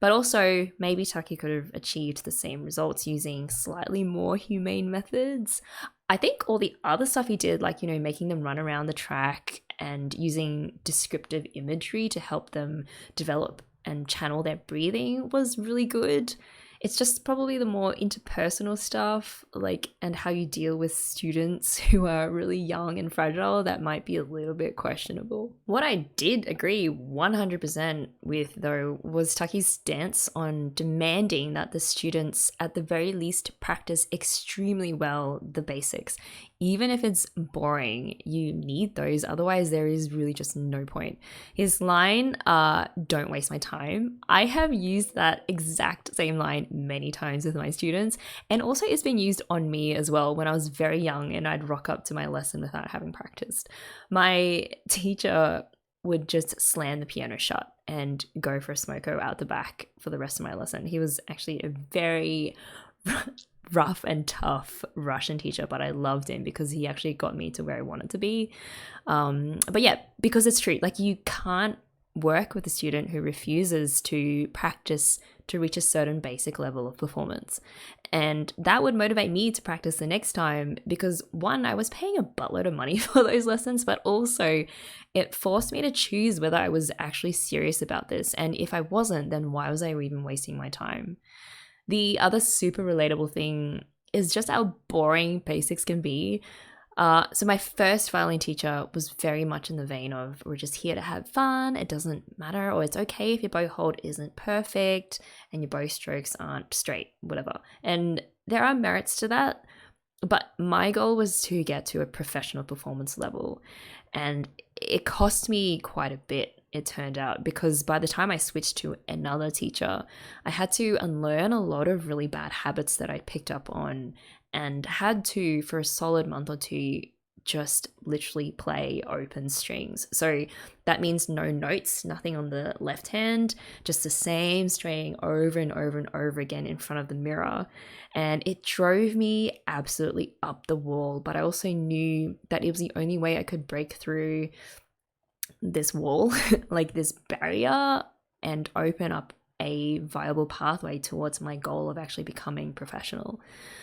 But also, maybe Taki could have achieved the same results using slightly more humane methods. I think all the other stuff he did, like, you know, making them run around the track and using descriptive imagery to help them develop and channel their breathing, was really good. It's just probably the more interpersonal stuff, like, and how you deal with students who are really young and fragile that might be a little bit questionable. What I did agree 100% with, though, was Taki's stance on demanding that the students at the very least practice extremely well the basics. Even if it's boring, you need those, otherwise there is really just no point. His line, don't waste my time, I have used that exact same line many times with my students, and also it's been used on me as well when I was very young and I'd rock up to my lesson without having practiced. My teacher would just slam the piano shut and go for a smoko out the back for the rest of my lesson. He was actually a very rough and tough Russian teacher, but I loved him because he actually got me to where I wanted to be. But yeah, because it's true, like, you can't work with a student who refuses to practice to reach a certain basic level of performance. And that would motivate me to practice the next time because, one, I was paying a buttload of money for those lessons, but also it forced me to choose whether I was actually serious about this. And if I wasn't, then why was I even wasting my time? The other super relatable thing is just how boring basics can be. So my first violin teacher was very much in the vein of, we're just here to have fun, it doesn't matter, or it's okay if your bow hold isn't perfect and your bow strokes aren't straight, whatever. And there are merits to that, but my goal was to get to a professional performance level. And it cost me quite a bit, it turned out, because by the time I switched to another teacher, I had to unlearn a lot of really bad habits that I picked up on and had to, for a solid month or two, just literally play open strings. So that means no notes, nothing on the left hand, just the same string over and over and over again in front of the mirror. And it drove me absolutely up the wall, but I also knew that it was the only way I could break through this wall, like this barrier, and open up a viable pathway towards my goal of actually becoming professional.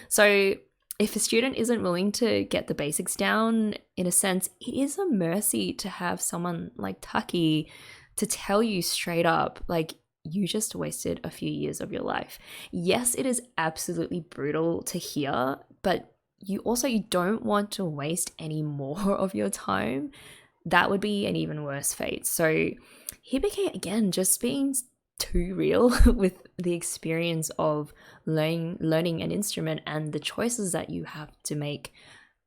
So if a student isn't willing to get the basics down, in a sense, it is a mercy to have someone like Taki to tell you straight up, like, you just wasted a few years of your life. Yes, it is absolutely brutal to hear, but you don't want to waste any more of your time. That would be an even worse fate. So Hibike, again, just being too real with the experience of learning an instrument and the choices that you have to make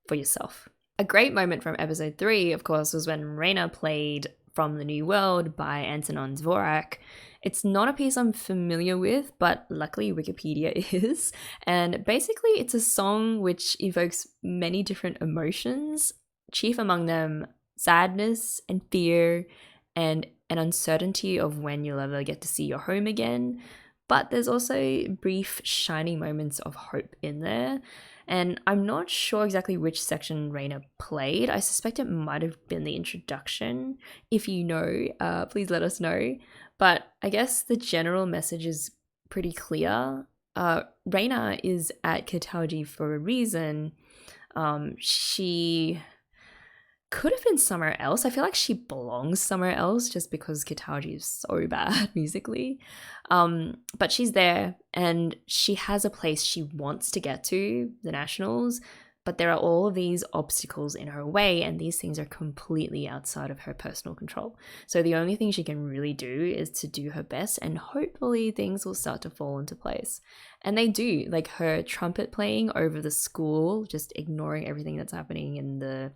for yourself. A great moment from episode 3, of course, was when Reina played From the New World by Antonin Dvorak. It's not a piece I'm familiar with, but luckily Wikipedia is. And basically it's a song which evokes many different emotions, chief among them sadness and fear and an uncertainty of when you'll ever get to see your home again. But there's also brief shining moments of hope in there. And I'm not sure exactly which section Reina played. I suspect it might have been the introduction. If you know, please let us know. But I guess the general message is pretty clear. Reina is at Kataoji for a reason. She could have been somewhere else. I feel like she belongs somewhere else just because Kataoji is so bad musically. But she's there and she has a place she wants to get to, the Nationals, but there are all of these obstacles in her way and these things are completely outside of her personal control. So the only thing she can really do is to do her best and hopefully things will start to fall into place. And they do, like her trumpet playing over the school, just ignoring everything that's happening in the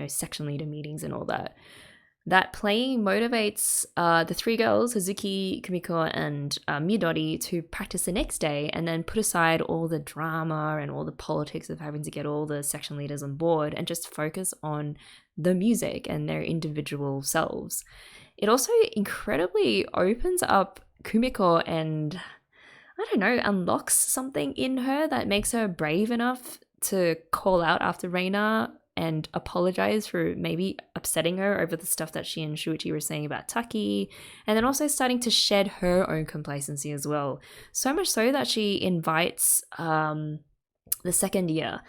section leader meetings and all that. That playing motivates the 3 girls, Hazuki, Kumiko, and Midori, to practice the next day and then put aside all the drama and all the politics of having to get all the section leaders on board and just focus on the music and their individual selves. It also incredibly opens up Kumiko and, I don't know, unlocks something in her that makes her brave enough to call out after Reina and apologize for maybe upsetting her over the stuff that she and Shuichi were saying about Taki, and then also starting to shed her own complacency as well. So much so that she invites the second year,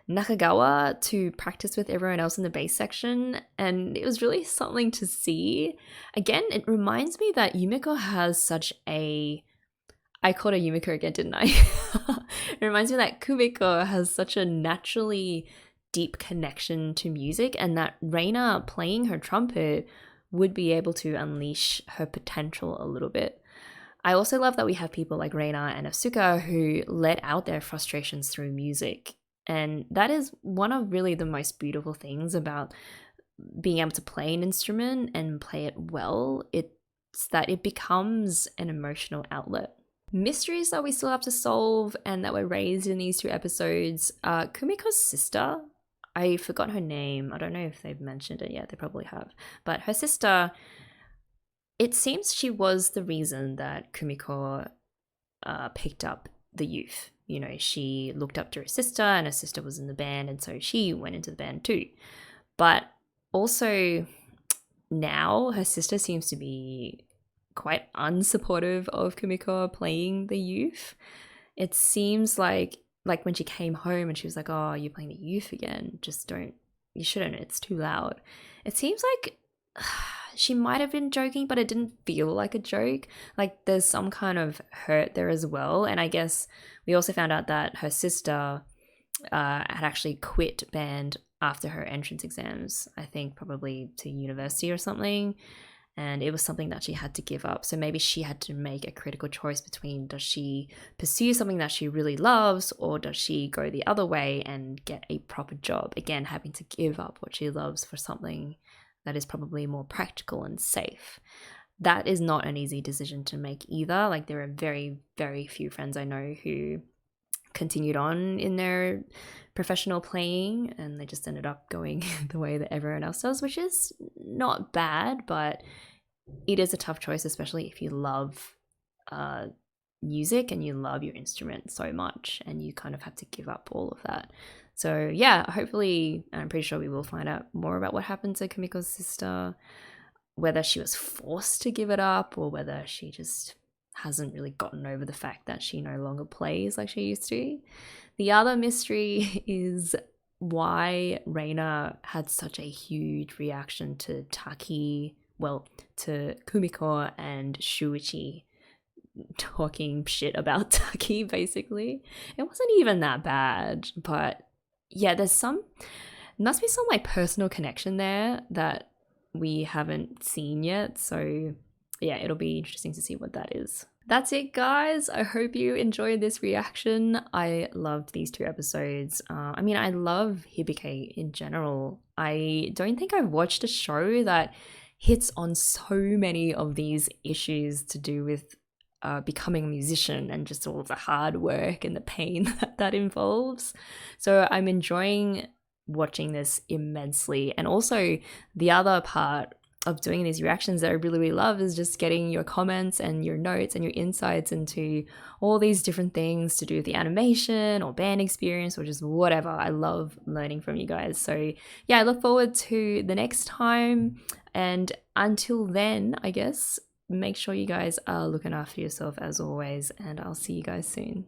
Nakagawa, to practice with everyone else in the bass section, and it was really something to see. Again, it reminds me that Yumiko has such a I called her Yumiko again, didn't I? It reminds me that Kumiko has such a naturally deep connection to music, and that Reina playing her trumpet would be able to unleash her potential a little bit. I also love that we have people like Reina and Asuka who let out their frustrations through music. And that is one of really the most beautiful things about being able to play an instrument and play it well. It's that it becomes an emotional outlet. Mysteries that we still have to solve and that were raised in these two episodes. Kumiko's sister, I forgot her name. I don't know if they've mentioned it yet. They probably have. But her sister, it seems she was the reason that Kumiko picked up the youth. You know, she looked up to her sister and her sister was in the band, and so she went into the band too. But also now her sister seems to be quite unsupportive of Kumiko playing the youth. It seems like when she came home and she was like, oh, you're playing the youth again, you shouldn't, it's too loud. It seems like she might have been joking, but it didn't feel like a joke. Like there's some kind of hurt there as well. And I guess we also found out that her sister had actually quit band after her entrance exams, I think probably to university or something. And it was something that she had to give up. So maybe she had to make a critical choice between, does she pursue something that she really loves, or does she go the other way and get a proper job? Again, having to give up what she loves for something that is probably more practical and safe. That is not an easy decision to make either. Like there are very, very few friends I know who continued on in their professional playing and they just ended up going the way that everyone else does, which is not bad, but it is a tough choice, especially if you love music and you love your instrument so much and you kind of have to give up all of that. So yeah, hopefully, I'm pretty sure we will find out more about what happened to Kumiko's sister, whether she was forced to give it up or whether she just hasn't really gotten over the fact that she no longer plays like she used to. The other mystery is why Reina had such a huge reaction to Taki, well, to Kumiko and Shuichi talking shit about Taki, basically. It wasn't even that bad, but yeah, must be some like personal connection there that we haven't seen yet. So yeah, it'll be interesting to see what that is. That's it, guys. I hope you enjoyed this reaction. I loved these two episodes. I mean, I love Hibike in general. I don't think I've watched a show that hits on so many of these issues to do with becoming a musician and just all of the hard work and the pain that involves. So I'm enjoying watching this immensely. And also the other part of doing these reactions that I really, really love is just getting your comments and your notes and your insights into all these different things to do with the animation or band experience or just whatever. I love learning from you guys. So yeah, I look forward to the next time. And until then, I guess, make sure you guys are looking after yourself as always, and I'll see you guys soon.